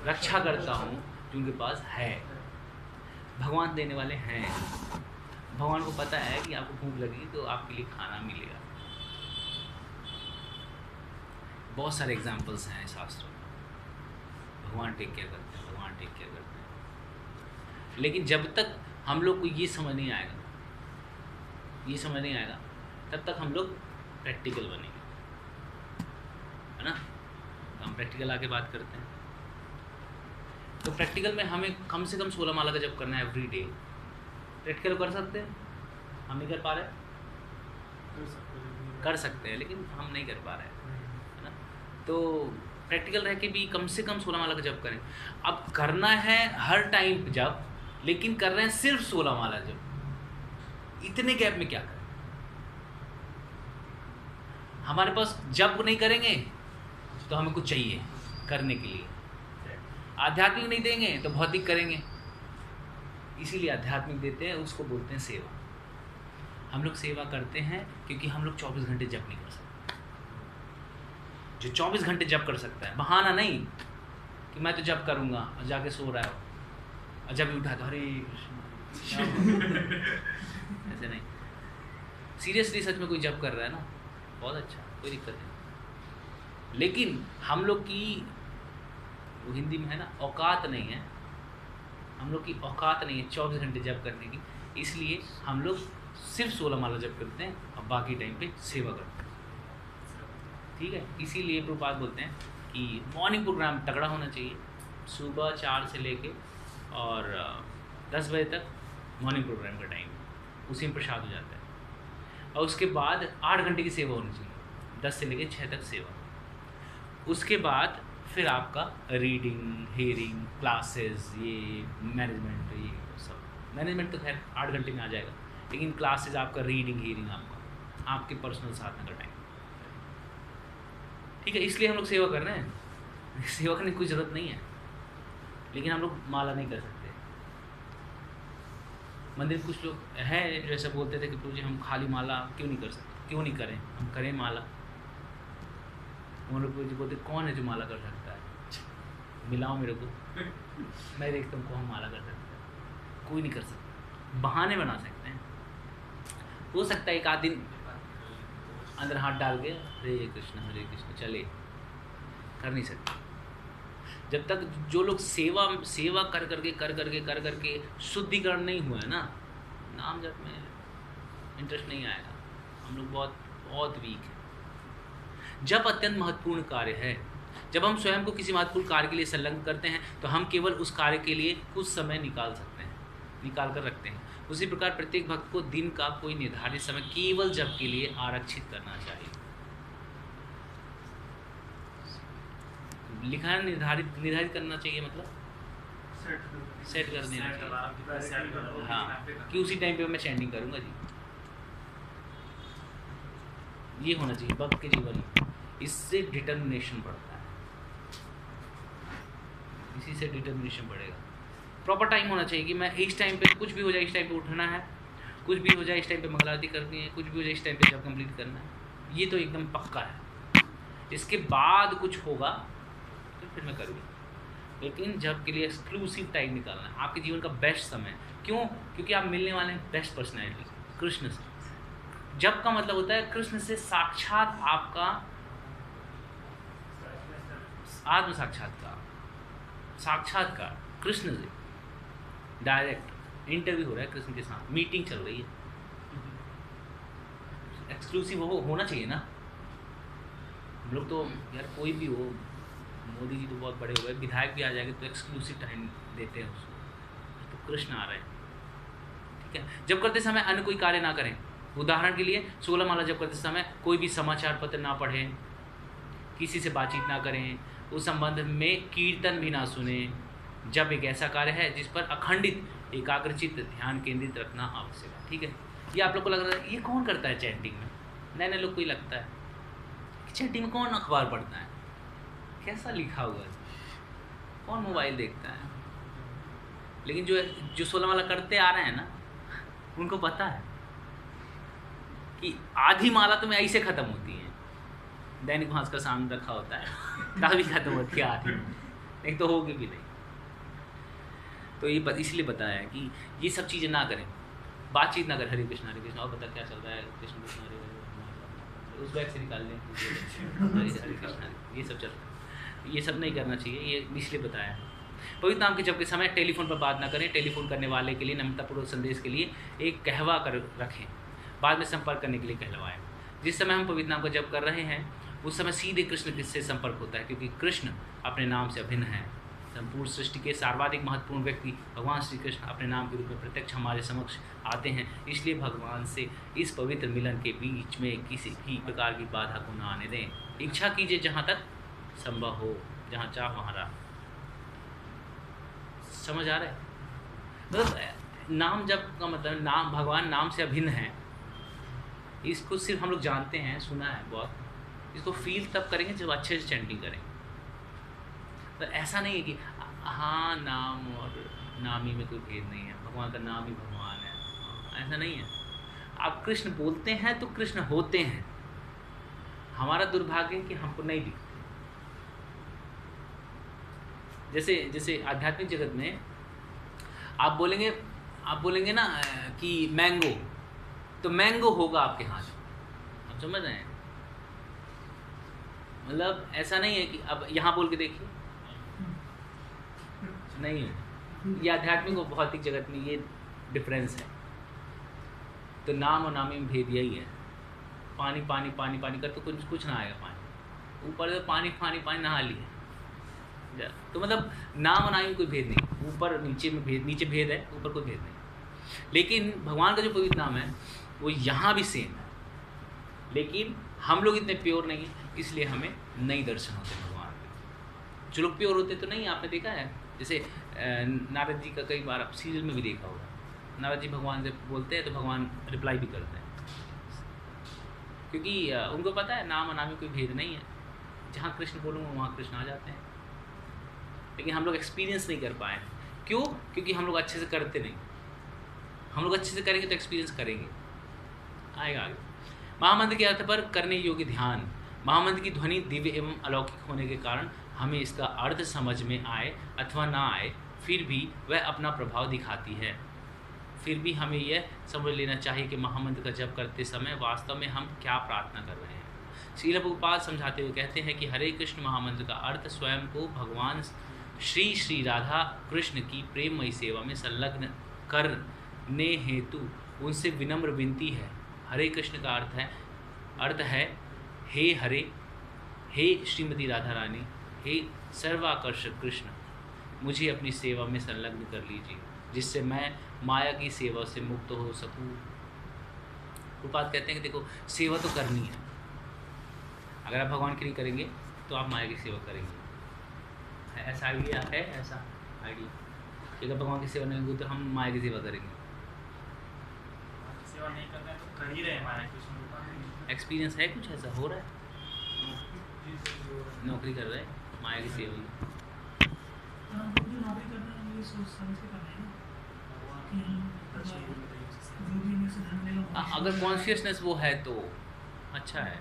रक्षा करता हूँ जो उनके पास है। भगवान देने वाले हैं। भगवान को पता है कि आपको भूख लगेगी तो आपके लिए खाना मिलेगा। बहुत सारे एग्जाम्पल्स हैं शास्त्रों में। भगवान टेक केयर करते हैं, भगवान टेक केयर करते हैं। लेकिन जब तक हम लोग को ये समझ नहीं आएगा, तब तक हम लोग प्रैक्टिकल बनेंगे, है ना। हम प्रैक्टिकल आके बात करते हैं। तो प्रैक्टिकल में हमें कम से कम 16 माला का जप करना है एवरी डे। प्रैक्टिकल कर सकते हैं, हम नहीं कर पा रहे, कर सकते हैं लेकिन हम नहीं कर पा रहे हैं, है ना। तो प्रैक्टिकल रह के भी कम से कम 16 माला का जप करें। अब करना है हर टाइम जप, लेकिन कर रहे हैं सिर्फ 16 माला जप। इतने गैप में क्या करें? हमारे पास जप नहीं करेंगे तो हमें कुछ चाहिए करने के लिए। आध्यात्मिक नहीं देंगे तो भौतिक करेंगे। इसीलिए आध्यात्मिक देते हैं, उसको बोलते हैं सेवा। हम लोग सेवा करते हैं क्योंकि हम लोग 24 घंटे जप नहीं कर सकते। जो 24 घंटे जप कर सकता है, बहाना नहीं कि मैं तो जप करूंगा और जाके सो रहा हो और जब भी उठा तो हरे कृष्ण ऐसे नहीं। सीरियसली सच में कोई जप कर रहा है ना, बहुत अच्छा, कोई दिक्कत नहीं। लेकिन हम लोग की वो हिंदी में है ना, औकात नहीं है। हम लोग की औकात नहीं है 24 घंटे जप करने की। इसलिए हम लोग सिर्फ 16 माला जप करते हैं और बाकी टाइम पे सेवा करते हैं। ठीक है, इसीलिए प्रभुपाद बोलते हैं कि मॉर्निंग प्रोग्राम तगड़ा होना चाहिए। सुबह 4 से लेके और 10 बजे तक मॉर्निंग प्रोग्राम का टाइम, उसी में प्रसाद हो जाता है। और उसके बाद 8 घंटे की सेवा होनी चाहिए, 10 से लेके 6 तक सेवा। उसके बाद फिर आपका रीडिंग, हियरिंग, क्लासेस, ये मैनेजमेंट, ये सब। मैनेजमेंट तो खैर 8 घंटे में आ जाएगा, लेकिन क्लासेस आपका, रीडिंग, हियरिंग आपका, आपके पर्सनल साधना का टाइम। ठीक है, इसलिए हम लोग सेवा कर रहे हैं। सेवा करने की कोई ज़रूरत नहीं है, लेकिन हम लोग माला नहीं कर सकते। मंदिर कुछ लोग हैं जो ऐसा बोलते थे कि प्रभु जी हम खाली माला क्यों नहीं कर सकते, क्यों नहीं करें, हम करें माला। वो लोग बोलते कौन है जो माला कर सकता है, मिलाओ मेरे को, मैं देखता हूँ कौन माला कर सकता है। कोई नहीं कर सकता, बहाने बना सकते हैं। हो सकता है एक आध दिन अंदर हाथ डाल के हरे कृष्ण चले, कर नहीं सकते। जब तक जो लोग सेवा कर करके शुद्धिकरण नहीं हुआ है ना, नाम जप में इंटरेस्ट नहीं आएगा। हम लोग बहुत वीक है। जब अत्यंत महत्वपूर्ण कार्य है, जब हम स्वयं को किसी महत्वपूर्ण कार्य के लिए संलग्न करते हैं, तो हम केवल उस कार्य के लिए कुछ समय निकाल कर रखते हैं। उसी प्रकार प्रत्येक भक्त को दिन का कोई निर्धारित समय केवल जप के लिए आरक्षित करना चाहिए। लिखा है निर्धारित करना चाहिए, मतलब सेट कर देना चाहिए। हाँ, कि उसी टाइम पे मैं चैंटिंग करूँगा जी, ये होना चाहिए भक्त के जीवन में। इससे डिटर्मिनेशन बढ़ता है, इसी से डिटर्मिनेशन बढ़ेगा। प्रॉपर टाइम होना चाहिए कि मैं इस टाइम पे, कुछ भी हो जाए इस टाइम पे उठना है, कुछ भी हो जाए इस टाइम पे मंगलारती करनी है, कुछ भी हो जाए इस टाइम पे जब कंप्लीट करना है। ये तो एकदम पक्का है। इसके बाद कुछ होगा तो फिर मैं करूँगा, लेकिन जब के लिए एक्सक्लूसिव टाइम निकालना है, आपके जीवन का बेस्ट समय। क्यों? क्योंकि आप मिलने वाले हैं बेस्ट पर्सनैलिटी, कृष्ण से। जब का मतलब होता है कृष्ण से साक्षात आपका आत्म साक्षात्कार, कृष्ण से डायरेक्ट इंटरव्यू हो रहा है, कृष्ण के साथ मीटिंग चल रही है। एक्सक्लूसिव होना चाहिए ना। हम लोग तो यार कोई भी हो, मोदी जी तो बहुत बड़े हो गए, विधायक भी आ जाएंगे तो एक्सक्लूसिव टाइम देते हैं उसको। तो कृष्ण आ रहे हैं, ठीक है। जब करते समय अन्य कोई कार्य ना करें। उदाहरण के लिए 16 माला जब करते समय कोई भी समाचार पत्र ना पढ़ें, किसी से बातचीत ना करें, उस संबंध में कीर्तन भी ना सुने। जब एक ऐसा कार्य है जिस पर अखंडित एकाग्रचित ध्यान केंद्रित रखना आवश्यक है, ठीक है। ये आप लोग को लग रहा है ये कौन करता है चैंटिंग में? नए लोग कोई लगता है, HRT में कौन अखबार पढ़ता है? कैसा लिखा हुआ है? कौन मोबाइल देखता है? लेकिन जो 16 माला करते आ रहे हैं ना, उनको पता है कि आधी माला तो में ऐसे ख़त्म होती है, दैनिक भास्कर सामने रखा होता है, तभी ख़त्म होती है आधी, नहीं तो होगी भी नहीं। तो ये इसलिए बताया है कि ये सब चीज़ें ना करें, बातचीत ना करें। हरे कृष्ण और बता क्या चल रहा है, कृष्ण कृष्ण हरे हरे, उस बैग से निकाल लें, हरे कृष्ण, ये सब चल रहा है, ये सब नहीं करना चाहिए, ये इसलिए बताया है। पवित्र नाम के जप के समय टेलीफोन पर बात ना करें। टेलीफोन करने वाले के लिए नम्रतापूर्वक संदेश के लिए एक कहवा कर रखें, बाद में संपर्क करने के लिए कहलवाएं। जिस समय हम पवित्र नाम का जप कर रहे हैं उस समय सीधे कृष्ण से संपर्क होता है, क्योंकि कृष्ण अपने नाम से अभिन्न है। संपूर्ण सृष्टि के सर्वाधिक महत्वपूर्ण व्यक्ति भगवान श्री कृष्ण अपने नाम के रूप में प्रत्यक्ष हमारे समक्ष आते हैं। इसलिए भगवान से इस पवित्र मिलन के बीच में किसी भी प्रकार की बाधा को न आने दें। इच्छा कीजिए जहाँ तक संभव हो, जहाँ चाह वहाँ रहा। समझ आ रहा है? मतलब नाम जप का मतलब नाम, भगवान नाम से अभिन्न है, इसको सिर्फ हम लोग जानते हैं, सुना है बहुत, इसको फील तब करेंगे जब अच्छे से चैंटिंग करेंगे। तो ऐसा नहीं है कि हाँ नाम और नामी में कोई भेद नहीं है, भगवान का नाम ही भगवान है, ऐसा नहीं है। आप कृष्ण बोलते हैं तो कृष्ण होते हैं। हमारा दुर्भाग्य है कि हमको नहीं दिखते। जैसे आध्यात्मिक जगत में आप बोलेंगे ना कि मैंगो, तो मैंगो होगा आपके हाथ, आप समझ रहे हैं? मतलब ऐसा नहीं है कि अब यहाँ बोल के देखिए, नहीं है। ये आध्यात्मिक और भौतिक जगत में ये डिफरेंस है। तो नाम और नामी में भेद यही है। पानी पानी पानी पानी कर तो कुछ ना आएगा पानी, ऊपर तो पानी पानी पानी नहा लिए, तो मतलब नाम और नामी में कोई भेद नहीं। ऊपर नीचे में भेद, नीचे भेद है, ऊपर कोई भेद नहीं। लेकिन भगवान का जो पवित्र नाम है वो यहाँ भी सेम है, लेकिन हम लोग इतने प्योर नहीं हैं, इसलिए हमें नहीं दर्शन होते भगवान के। जो लोग प्योर होते तो नहीं, आपने देखा है जैसे नारद जी का कई बार आप सीरियल में भी देखा होगा, नारद जी भगवान से बोलते हैं तो भगवान रिप्लाई भी करते हैं, क्योंकि उनको पता है नाम और नाम में कोई भेद नहीं है। जहाँ कृष्ण बोलूँगा वहाँ कृष्ण आ जाते हैं। लेकिन हम लोग एक्सपीरियंस नहीं कर पाए। क्यों? क्योंकि हम लोग अच्छे से करते नहीं। हम लोग अच्छे से करेंगे तो एक्सपीरियंस करेंगे, आएगा आगे। महामंत्र के अर्थ पर करने योग्य ध्यान। महामंत्र की ध्वनि दिव्य एवं अलौकिक होने के कारण हमें इसका अर्थ समझ में आए अथवा ना आए, फिर भी वह अपना प्रभाव दिखाती है। फिर भी हमें यह समझ लेना चाहिए कि महामंत्र का जप करते समय वास्तव में हम क्या प्रार्थना कर रहे हैं। श्रील प्रभुपाद समझाते हुए कहते हैं कि हरे कृष्ण महामंत्र का अर्थ स्वयं को भगवान श्री राधा कृष्ण की प्रेममयी सेवा में संलग्न करने हेतु उनसे विनम्र विनती है। हरे कृष्ण का अर्थ है हे हरे, हे श्रीमती राधा रानी, हे सर्वाकर्षक कृष्ण, मुझे अपनी सेवा में संलग्न कर लीजिए, जिससे मैं माया की सेवा से मुक्त हो सकूं। प्रभुपाद कहते हैं कि देखो, सेवा तो करनी है। अगर आप भगवान के लिए करेंगे तो आप माया की सेवा करेंगे। ऐसा आइडिया है, ऐसा आइडिया कि अगर भगवान की सेवा नहीं होगी तो हम माया की सेवा करेंगे। सेवा नहीं कर रहे हैं तो कर ही रहे हैं माया की। एक्सपीरियंस है कुछ ऐसा हो रहा है? नौकरी कर रहे हैं माया की सेवा में। जो नौकरी कर रहे हैं ये सोच समझ के कर रहे हैं कि जो भी इनमें से धन लेगा। अगर कॉन्शियसनेस वो है तो अच्छा है,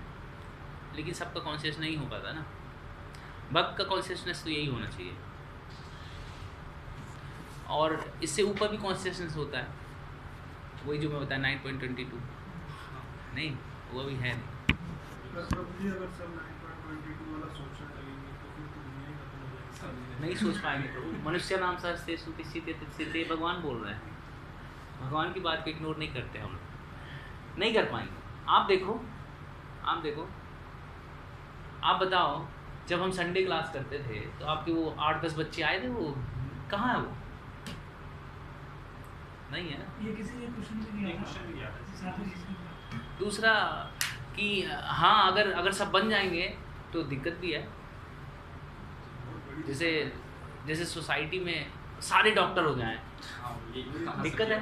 लेकिन सबका कॉन्शियस नहीं हो पाता ना। भक्त का कॉन्शियसनेस तो यही होना चाहिए, और इससे ऊपर भी कॉन्शियसनेस होता है, वही जो मैं बताया 9.22 नहीं, वो भी है नहीं सोच पाएंगे। मनुष्य नाम सहस्ते सुतिस्थिते भगवान बोल रहे हैं। भगवान की बात को इग्नोर नहीं करते हम लोग, नहीं कर पाएंगे। आप देखो, आप बताओ, जब हम संडे क्लास करते थे तो आपके वो 8-10 बच्चे आए थे, वो कहाँ है? वो नहीं है ना। ये किसी ने क्वेश्चन भी किया था। दूसरा कि हाँ, अगर सब बन जाएंगे तो दिक्कत भी है। जैसे सोसाइटी में सारे डॉक्टर हो जाएं, दिक्कत है।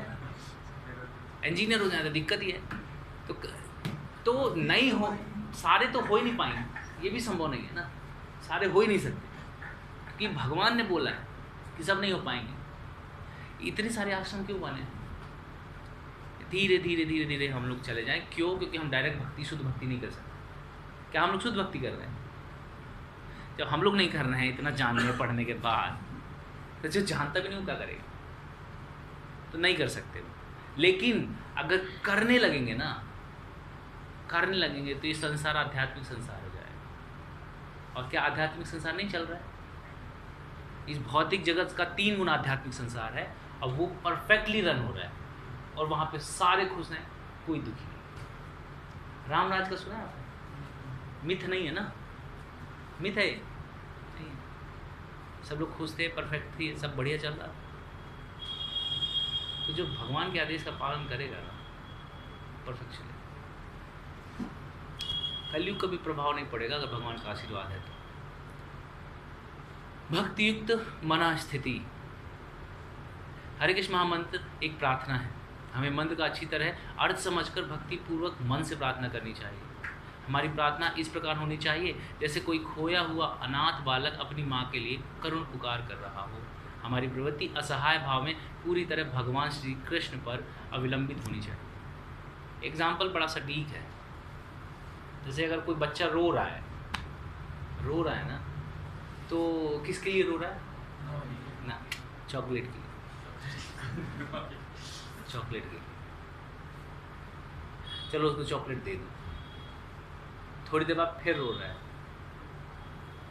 इंजीनियर हो जाए तो दिक्कत ही है। तो नहीं हो, सारे तो हो ही नहीं पाएंगे। ये भी संभव नहीं है ना, सारे हो ही नहीं सकते, क्योंकि भगवान ने बोला है कि सब नहीं हो पाएंगे। इतने सारे आश्रम क्यों बने? धीरे धीरे धीरे धीरे हम लोग चले जाएं। क्यों? क्योंकि हम डायरेक्ट भक्ति, शुद्ध भक्ति नहीं कर सकते। क्या हम लोग शुद्ध भक्ति कर रहे हैं? जब हम लोग नहीं कर रहे हैं इतना जानने पढ़ने के बाद, तो जो जानता भी नहीं वो क्या करेगा? तो नहीं कर सकते वो। लेकिन अगर करने लगेंगे ना, करने लगेंगे तो ये संसार आध्यात्मिक संसार हो जाएगा। और क्या आध्यात्मिक संसार नहीं चल रहा है? इस भौतिक जगत का 3 गुना आध्यात्मिक संसार है और वो परफेक्टली रन हो रहा है और वहाँ पे सारे खुश हैं, कोई दुखी नहीं। रामराज का सुना है आपने? मिथ नहीं है ना, मिथ है नहीं, सब लोग खुश थे, परफेक्ट थे, सब बढ़िया चल रहा। तो जो भगवान के आदेश का पालन करेगा ना, परफेक्ट चलेगा। कलयुग का भी प्रभाव नहीं पड़ेगा अगर भगवान का आशीर्वाद है तो। भक्ति युक्त मना स्थिति। हरे कृष्ण महामंत्र एक प्रार्थना है। हमें मंत्र का अच्छी तरह अर्थ समझकर भक्ति पूर्वक मन से प्रार्थना करनी चाहिए। हमारी प्रार्थना इस प्रकार होनी चाहिए जैसे कोई खोया हुआ अनाथ बालक अपनी माँ के लिए करुण पुकार कर रहा हो। हमारी प्रवृत्ति असहाय भाव में पूरी तरह भगवान श्री कृष्ण पर अविलंबित होनी चाहिए। एग्जाम्पल बड़ा सटीक है। जैसे अगर कोई बच्चा रो रहा है ना, तो किसके लिए रो रहा है? ना, चॉकलेट के लिए, चॉकलेट के लिए। चलो उसको चॉकलेट दे दो। थोड़ी देर बाद फिर रो रहा है,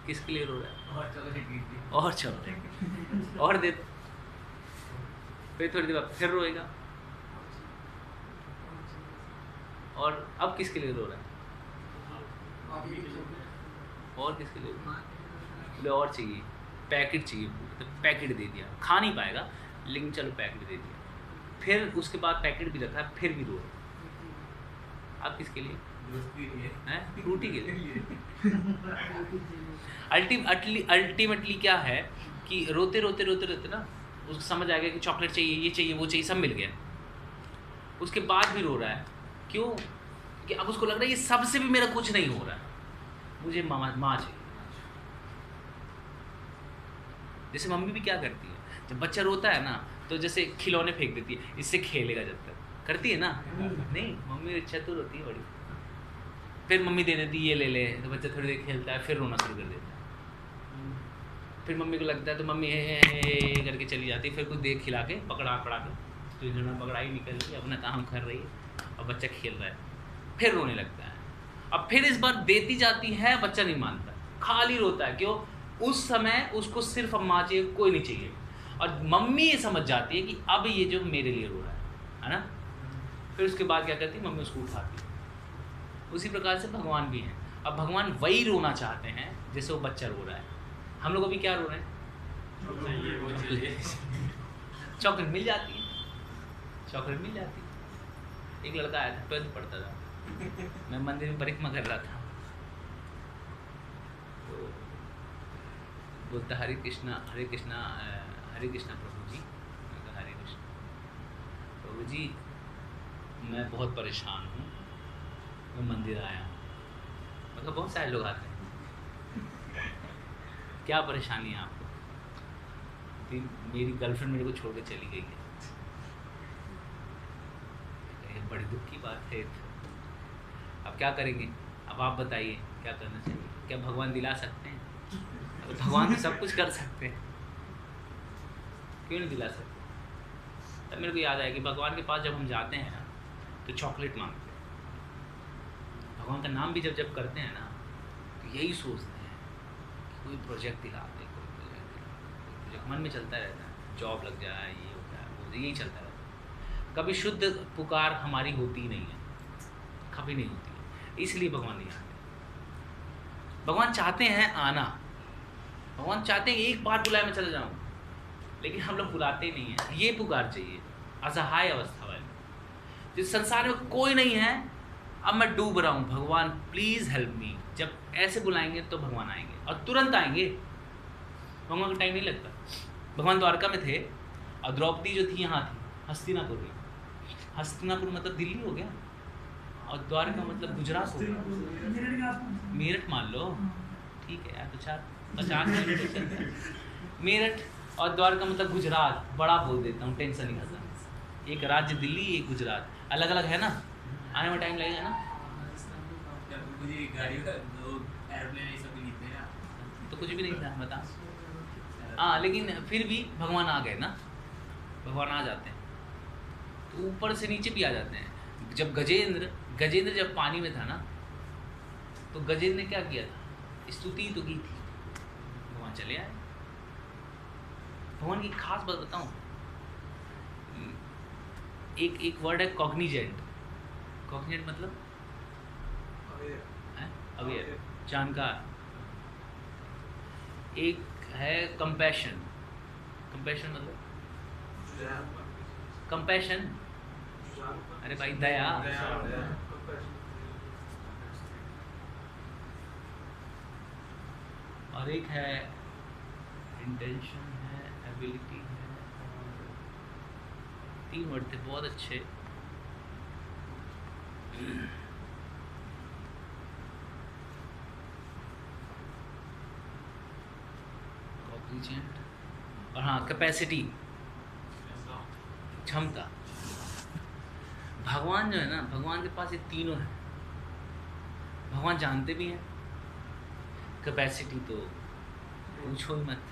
किसके लिए रो रहा है? और चॉकलेट और दे दो। फिर थोड़ी देर बाद फिर रोएगा, और अब किसके लिए रो रहा है? और किसके लिए? बोले और चाहिए, पैकेट चाहिए, तो पैकेट दे दिया। खा नहीं पाएगा लेकिन चलो पैकेट दे दिया। फिर उसके बाद पैकेट भी रखा, फिर भी रो रहा। अब किसके लिए? फ्रूटी के लिए। अल्टीमेटली क्या है कि रोते रोते ना उसको समझ आ गया कि चॉकलेट चाहिए, ये चाहिए, वो चाहिए, सब मिल गया। उसके बाद भी रो रहा है। क्यों? कि अब उसको लग रहा है ये सबसे भी मेरा कुछ नहीं हो रहा है, मुझे माँ चाहिए। जैसे मम्मी भी क्या करती है, जब बच्चा रोता है ना तो जैसे खिलौने फेंक देती है, इससे खेलेगा जब तक, करती है ना? नहीं, मम्मी चतुर होती है बड़ी। फिर मम्मी दे देती है, ये ले ले, तो बच्चा थोड़ी देर खेलता है, फिर रोना शुरू कर देता है। फिर मम्मी को लगता है तो मम्मी हे करके चली जाती है, फिर कुछ देर खिला के पकड़ा के तो इन्होंने पकड़ाई निकल रही है, अपना काम कर रही है और बच्चा खेल रहा है, फिर रोने लगता है। अब फिर इस बार देती जाती है, बच्चा नहीं मानता, खाली रोता है। क्यों? उस समय उसको सिर्फ माँ चाहिए, कोई नहीं चाहिए। और मम्मी ये समझ जाती है कि अब ये जो मेरे लिए रो रहा है ना। फिर उसके बाद क्या करती है? मम्मी उसको उठाती है। उसी प्रकार से भगवान भी हैं। अब भगवान वही रोना चाहते हैं जैसे वो बच्चा रो रहा है। हम लोग अभी क्या रो रहे हैं? चॉकलेट मिल जाती है, चॉकलेट मिल जाती है। एक लड़का आया था, 12th पढ़ता था, मैं मंदिर में परिक्रमा कर रहा था, तो बोलता हरे कृष्णा प्रभु जी। मैं कहा हरे कृष्ण। प्रभु जी मैं बहुत परेशान हूँ, मैं मंदिर आया हूँ। मतलब बहुत सारे लोग आते हैं, क्या परेशानी है आपको? मेरी गर्लफ्रेंड मेरे को छोड़ के चली गई है। ये बड़ी दुख की बात है। अब क्या करेंगे? अब आप बताइए क्या करना चाहिए? क्या भगवान दिला सकते हैं? तो भगवान तो सब कुछ कर सकते हैं, क्यों नहीं दिला सकते? तब मेरे को याद आया कि भगवान के पास जब हम जाते हैं ना तो चॉकलेट मांगते हैं। भगवान का नाम भी जब करते हैं ना तो यही सोचते हैं कि कोई प्रोजेक्ट दिलाते, कोई प्रोजेक्ट मन में चलता रहता है, जॉब लग जाए, ये हो जाए, वो यही चलता रहता है। कभी शुद्ध पुकार हमारी होती नहीं है, कभी नहीं होती है। इसलिए भगवान नहीं आते। भगवान चाहते हैं आना, भगवान चाहते हैं एक बार बुलाए मैं चला जाऊँ, लेकिन हम लोग बुलाते ही नहीं हैं। ये पुकार चाहिए असहाय अवस्था वाली, जिस संसार में कोई नहीं है, अब मैं डूब रहा हूँ, भगवान प्लीज़ हेल्प मी। जब ऐसे बुलाएंगे तो भगवान आएंगे और तुरंत आएंगे। भगवान को टाइम नहीं लगता। भगवान द्वारका में थे और द्रौपदी जो थी यहाँ थी, हस्तिनापुर में। हस्तिनापुर मतलब दिल्ली हो गया, और द्वारका मतलब गुजरात होगा। मेरठ के आसपास। मेरठ मान लो, ठीक है यार, तो 50 किलोमीटर। मेरठ और द्वारका मतलब गुजरात, बड़ा बोल देता हूँ, टेंशन नहीं खाता। एक राज्य दिल्ली, एक गुजरात, अलग अलग है ना, आने में टाइम लगेगा ना। मुझे गाड़ी का एयरप्लेन ये सब भी नहीं थे ना, तो कुछ भी नहीं था, बता। हाँ, लेकिन फिर भी भगवान आ गए ना, भगवान आ जाते हैं तो ऊपर से नीचे भी आ जाते हैं। जब गजेंद्र जब पानी में था ना, तो गजेंद्र ने क्या किया था, स्तुति तो की थी, भगवान चले आए। भगवान की खास बात बताऊं, एक वर्ड है कॉग्निजेंट। कॉग्निजेंट मतलब अवेयर, जानकार। एक है कंपैशन। कंपैशन मतलब कंपैशन, अरे भाई दया। और एक है इंटेंशन है, एबिलिटी है, और 3 वर्ड थे बहुत अच्छे। कॉग्निजेंट और हाँ कैपेसिटी, क्षमता। भगवान जो है ना, भगवान के पास ये तीनों है। भगवान जानते भी हैं, कैपेसिटी तो पूछो ही मत,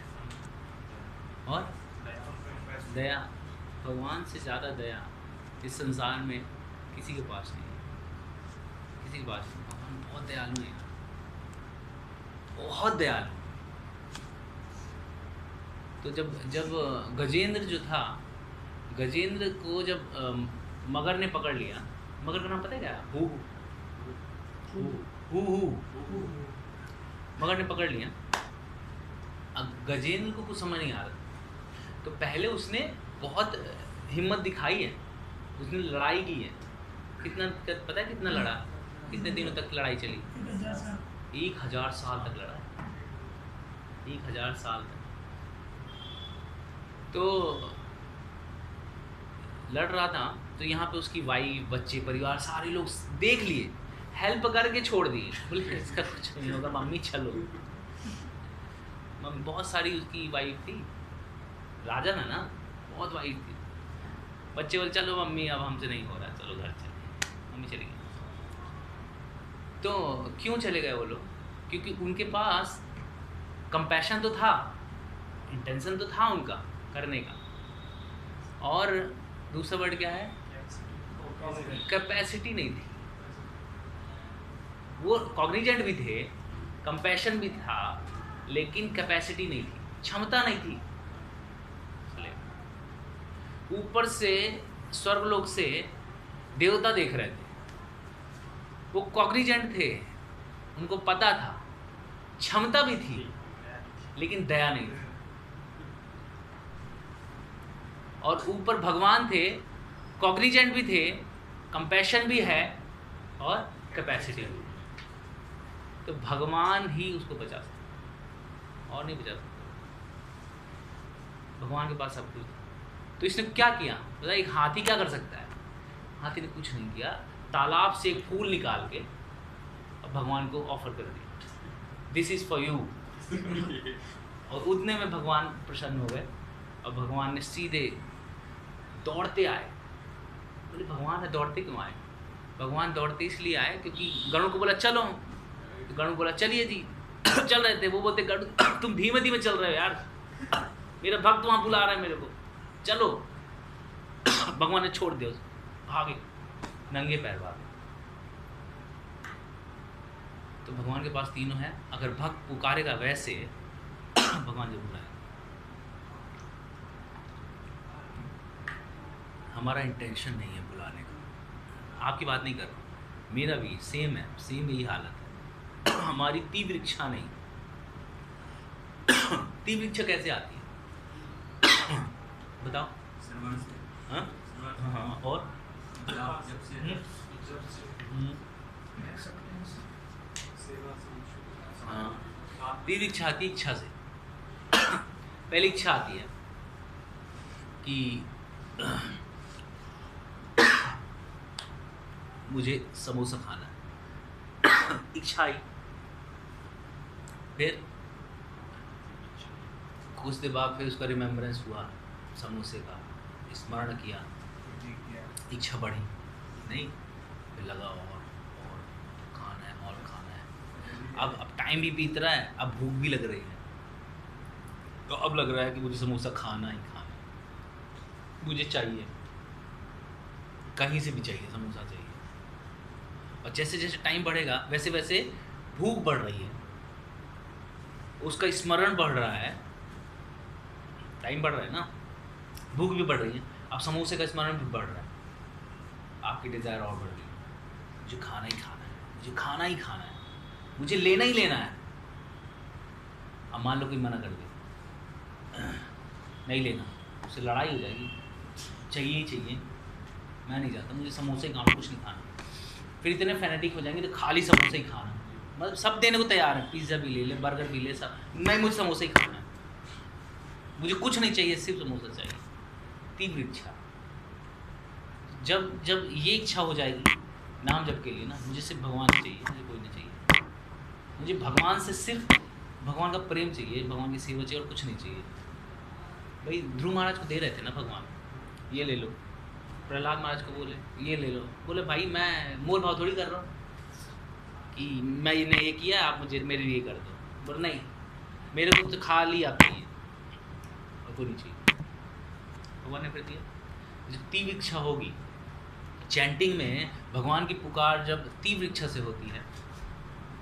और दया, भगवान से ज़्यादा दया इस संसार में किसी के पास नहीं है, किसी के पास नहीं। भगवान बहुत दयालु है, बहुत दयालु। तो जब गजेंद्र जो था, गजेंद्र को जब मगर ने पकड़ लिया, मगर का नाम पता है क्या, हु मगर ने पकड़ लिया। अब गजेंद्र को कुछ समझ नहीं आ रहा, तो पहले उसने बहुत हिम्मत दिखाई है, उसने लड़ाई की है। कितना पता है कितना लड़ा, कितने दिनों तक लड़ाई चली, 1000 साल तक लड़ा, 1000 साल तक। तो लड़ रहा था, तो यहाँ पे उसकी वाइफ, बच्चे, परिवार, सारे लोग देख लिए, हेल्प करके छोड़ दिए, बोले इसका कुछ नहीं होगा, मम्मी चलो। मम्मी, बहुत सारी उसकी वाइफ थी, राजा ना, बहुत वाइफ थी। बच्चे बोले चलो मम्मी अब हमसे नहीं हो रहा, चलो घर चले। मम्मी चली गई। तो क्यों चले गए वो लोग, क्योंकि उनके पास कंपैशन तो था, इंटेंशन तो था उनका करने का, और दूसरा वर्ड क्या है, कैपेसिटी नहीं थी। वो कॉग्निजेंट भी थे, कंपैशन भी था, लेकिन कैपेसिटी नहीं थी, क्षमता नहीं थी। ऊपर से स्वर्गलोक से देवता देख रहे थे, वो कॉग्निजेंट थे, उनको पता था, क्षमता भी थी, लेकिन दया नहीं थी। और ऊपर भगवान थे, कॉग्निजेंट भी थे, कंपैशन भी है, और कैपेसिटी भी। तो भगवान ही उसको बचा सकते, और नहीं बचा सकते। भगवान के पास सब कुछ था। तो इसने क्या किया, मतलब एक हाथी क्या कर सकता है, हाथी ने कुछ नहीं किया, तालाब से एक फूल निकाल के और भगवान को ऑफर कर दिया, दिस इज फॉर यू। और उतने में भगवान प्रसन्न हो गए, और भगवान ने सीधे दौड़ते आए। बोले भगवान है, दौड़ते क्यों आए? भगवान दौड़ते इसलिए आए क्योंकि गरुड़ को बोला चलो, तो गरुड़ बोला चलिए जी। चल रहे थे, वो बोलते गरुड़ तुम धीमे धीमे चल रहे हो यार, मेरा भक्त वहाँ बुला रहा है मेरे को, चलो। भगवान ने छोड़ दिया उसको, भागे, नंगे पैर भागे। तो भगवान के पास तीनों है, अगर भक्त पुकारेगा वैसे भगवान जरूर आएगा। हमारा इंटेंशन नहीं है बुलाने का, आपकी बात नहीं कर रहा, मेरा भी सेम है, सेम यही हालत है। हमारी तीव्र इच्छा नहीं। तीव्र इच्छा कैसे आती है बताओ? हाँ हाँ, और जब से हाँ, तीव्र इच्छा आती है इच्छा से। पहली इच्छा आती है कि मुझे समोसा खाना है। इच्छा आई, फिर कुछ देर बाद फिर उसका रिमेम्बरेंस हुआ, समोसे का स्मरण किया, इच्छा बढ़ी, नहीं फिर लगा और खाना है और खाना है। अब टाइम भी बीत रहा है, अब भूख भी लग रही है, तो अब लग रहा है कि मुझे समोसा खाना ही खाना है, मुझे चाहिए, कहीं से भी चाहिए, समोसा चाहिए। और जैसे जैसे टाइम बढ़ेगा वैसे वैसे भूख बढ़ रही है, उसका स्मरण बढ़ रहा है, टाइम बढ़ रहा है ना, भूख भी बढ़ रही है, अब समोसे का स्मरण भी बढ़ रहा है, आपकी डिज़ायर और बढ़ रही है, मुझे खाना ही खाना है, मुझे खाना ही खाना है, मुझे लेना ही लेना है। अब मान लो कोई मना कर दे, नहीं लेना, उससे लड़ाई हो जाएगी, चाहिए ही चाहिए, मैं नहीं चाहता, मुझे समोसे ही खाना, कुछ नहीं खाना। फिर इतने फैनेटिक हो जाएंगे तो खाली समोसे ही खाना, मतलब सब देने को तैयार है, पिज़्ज़ा भी ले ले, बर्गर भी ले, सब नहीं, मुझे समोसे ही खाना है, मुझे कुछ नहीं चाहिए, सिर्फ समोसा चाहिए। तीव्र इच्छा, जब जब ये इच्छा हो जाएगी नाम जप के लिए ना, मुझे सिर्फ भगवान चाहिए, मुझे कोई नहीं चाहिए, मुझे भगवान से सिर्फ भगवान का प्रेम चाहिए, भगवान की सेवा चाहिए और कुछ नहीं चाहिए। भाई ध्रुव महाराज को दे रहे थे ना भगवान, ये ले लो, प्रहलाद महाराज को बोले ये ले लो, बोले भाई मैं मोल भाव थोड़ी कर रहा हूँ कि मैं इन्हें ये किया आप मुझे मेरे लिए कर दो, बोले नहीं मेरे को तो खाली आप चाहिए और कोई नहीं चाहिए। भगवान ने फिर दिया। जब तीव्र इच्छा होगी, चैंटिंग में भगवान की पुकार जब तीव्र इच्छा से होती है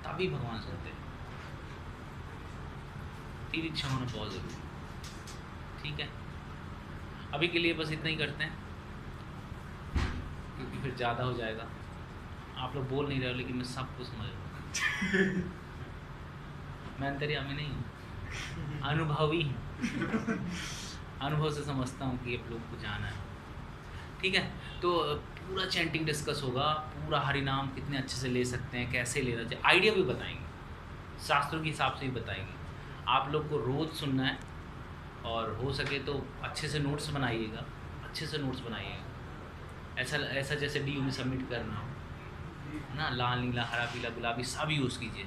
तभी भगवान सुनते हैं। तीव्र इच्छा होना बहुत ज़रूरी है, ठीक है। अभी के लिए बस इतना ही करते हैं क्योंकि फिर ज़्यादा हो जाएगा। आप लोग बोल नहीं रहे हो लेकिन मैं सब कुछ समझ रहा हूँ। मैं अंतर्यामी नहीं हूँ, अनुभवी हूँ, अनुभव से समझता हूँ कि आप लोग को जाना है, ठीक है। तो पूरा चैंटिंग डिस्कस होगा, पूरा हरि नाम कितने अच्छे से ले सकते हैं, कैसे लेना चाहिए, आइडिया भी बताएंगे, शास्त्रों के हिसाब से भी बताएंगे। आप लोग को रोज़ सुनना है और हो सके तो अच्छे से नोट्स बनाइएगा, अच्छे से नोट्स बनाइएगा, ऐसा जैसे DU में सबमिट करना हो ना, लाल नीला हरा पीला गुलाबी सब यूज़ कीजिए,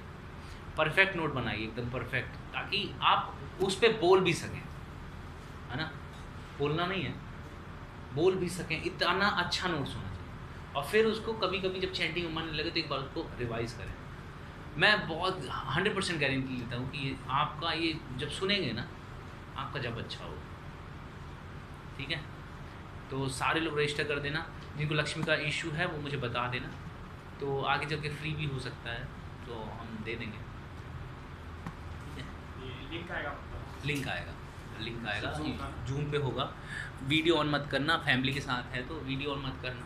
परफेक्ट नोट बनाइए, एकदम परफेक्ट, ताकि आप उस पर बोल भी सकें, है ना, बोलना नहीं है, बोल भी सकें, इतना अच्छा नोट्स होना चाहिए। और फिर उसको कभी कभी जब चैंटिंग में मन लगे तो एक बार उसको रिवाइज़ करें। मैं बहुत 100% गारंटी लेता हूँ कि आपका ये जब सुनेंगे ना, आपका जब अच्छा हो, ठीक है। तो सारे लोग रजिस्टर कर देना, जिनको लक्ष्मी का इशू है वो मुझे बता देना, तो आगे चल के फ्री भी हो सकता है, तो हम दे देंगे, ठीक है। लिंक आएगा, लिंक आएगा, लिंक आएगा, जूम पे होगा। वीडियो ऑन मत करना, फैमिली के साथ है तो वीडियो ऑन मत करना,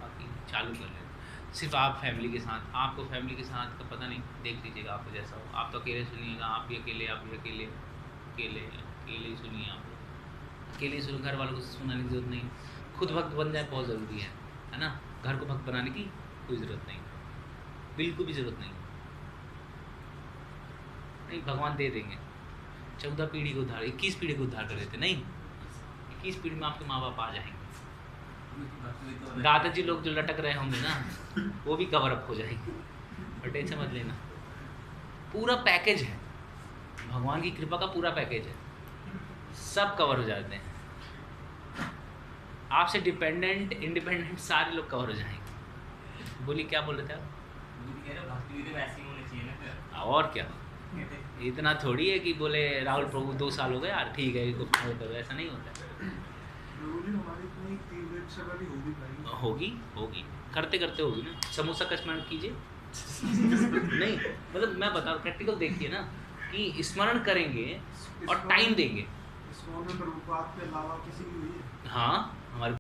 बाकी चालू कर लेना। सिर्फ आप फैमिली के साथ, आपको फैमिली के साथ का पता नहीं, देख लीजिएगा आपको जैसा हो। आप तो अकेले सुनिएगा, आप भी अकेले, आप भी अकेले, अकेले अकेले ही सुनिए, आप अकेले ही सुनिए, घर वालों को सुनाने की ज़रूरत नहीं। खुद भक्त बन जाए बहुत ज़रूरी है ना। घर को भक्त बनाने की कोई ज़रूरत नहीं, बिल्कुल भी ज़रूरत नहीं। भगवान दे देंगे, 14 पीढ़ी को उद्धार, 21 पीढ़ी को उद्धार कर देते, नहीं 21 पीढ़ी में आपके माँ बाप आ जाएंगे। दादाजी लोग जो लटक रहे होंगे ना वो भी कवर अप हो जाएंगे, और टेंशन मत लेना, पूरा पैकेज है, भगवान की कृपा का पूरा पैकेज है, सब कवर हो जाते हैं। आपसे डिपेंडेंट इंडिपेंडेंट सारे लोग कवर हो जाएंगे। बोलिए क्या बोल रहे थे आप? भक्ति भी वैसी होनी चाहिए ना, और क्या, इतना थोड़ी है कि बोले राहुल प्रभु 2 साल हो गए यार, ठीक है इसको फॉलो करो, ऐसा नहीं होता। होगी होगी, करते करते होगी ना। समोसा का स्मरण कीजिए नहीं, मतलब मैं बता रहा हूँ, प्रैक्टिकल देखिए ना कि स्मरण करेंगे और टाइम देंगे। प्रभुपाद के अलावा किसी की हुई है? हाँ हमारे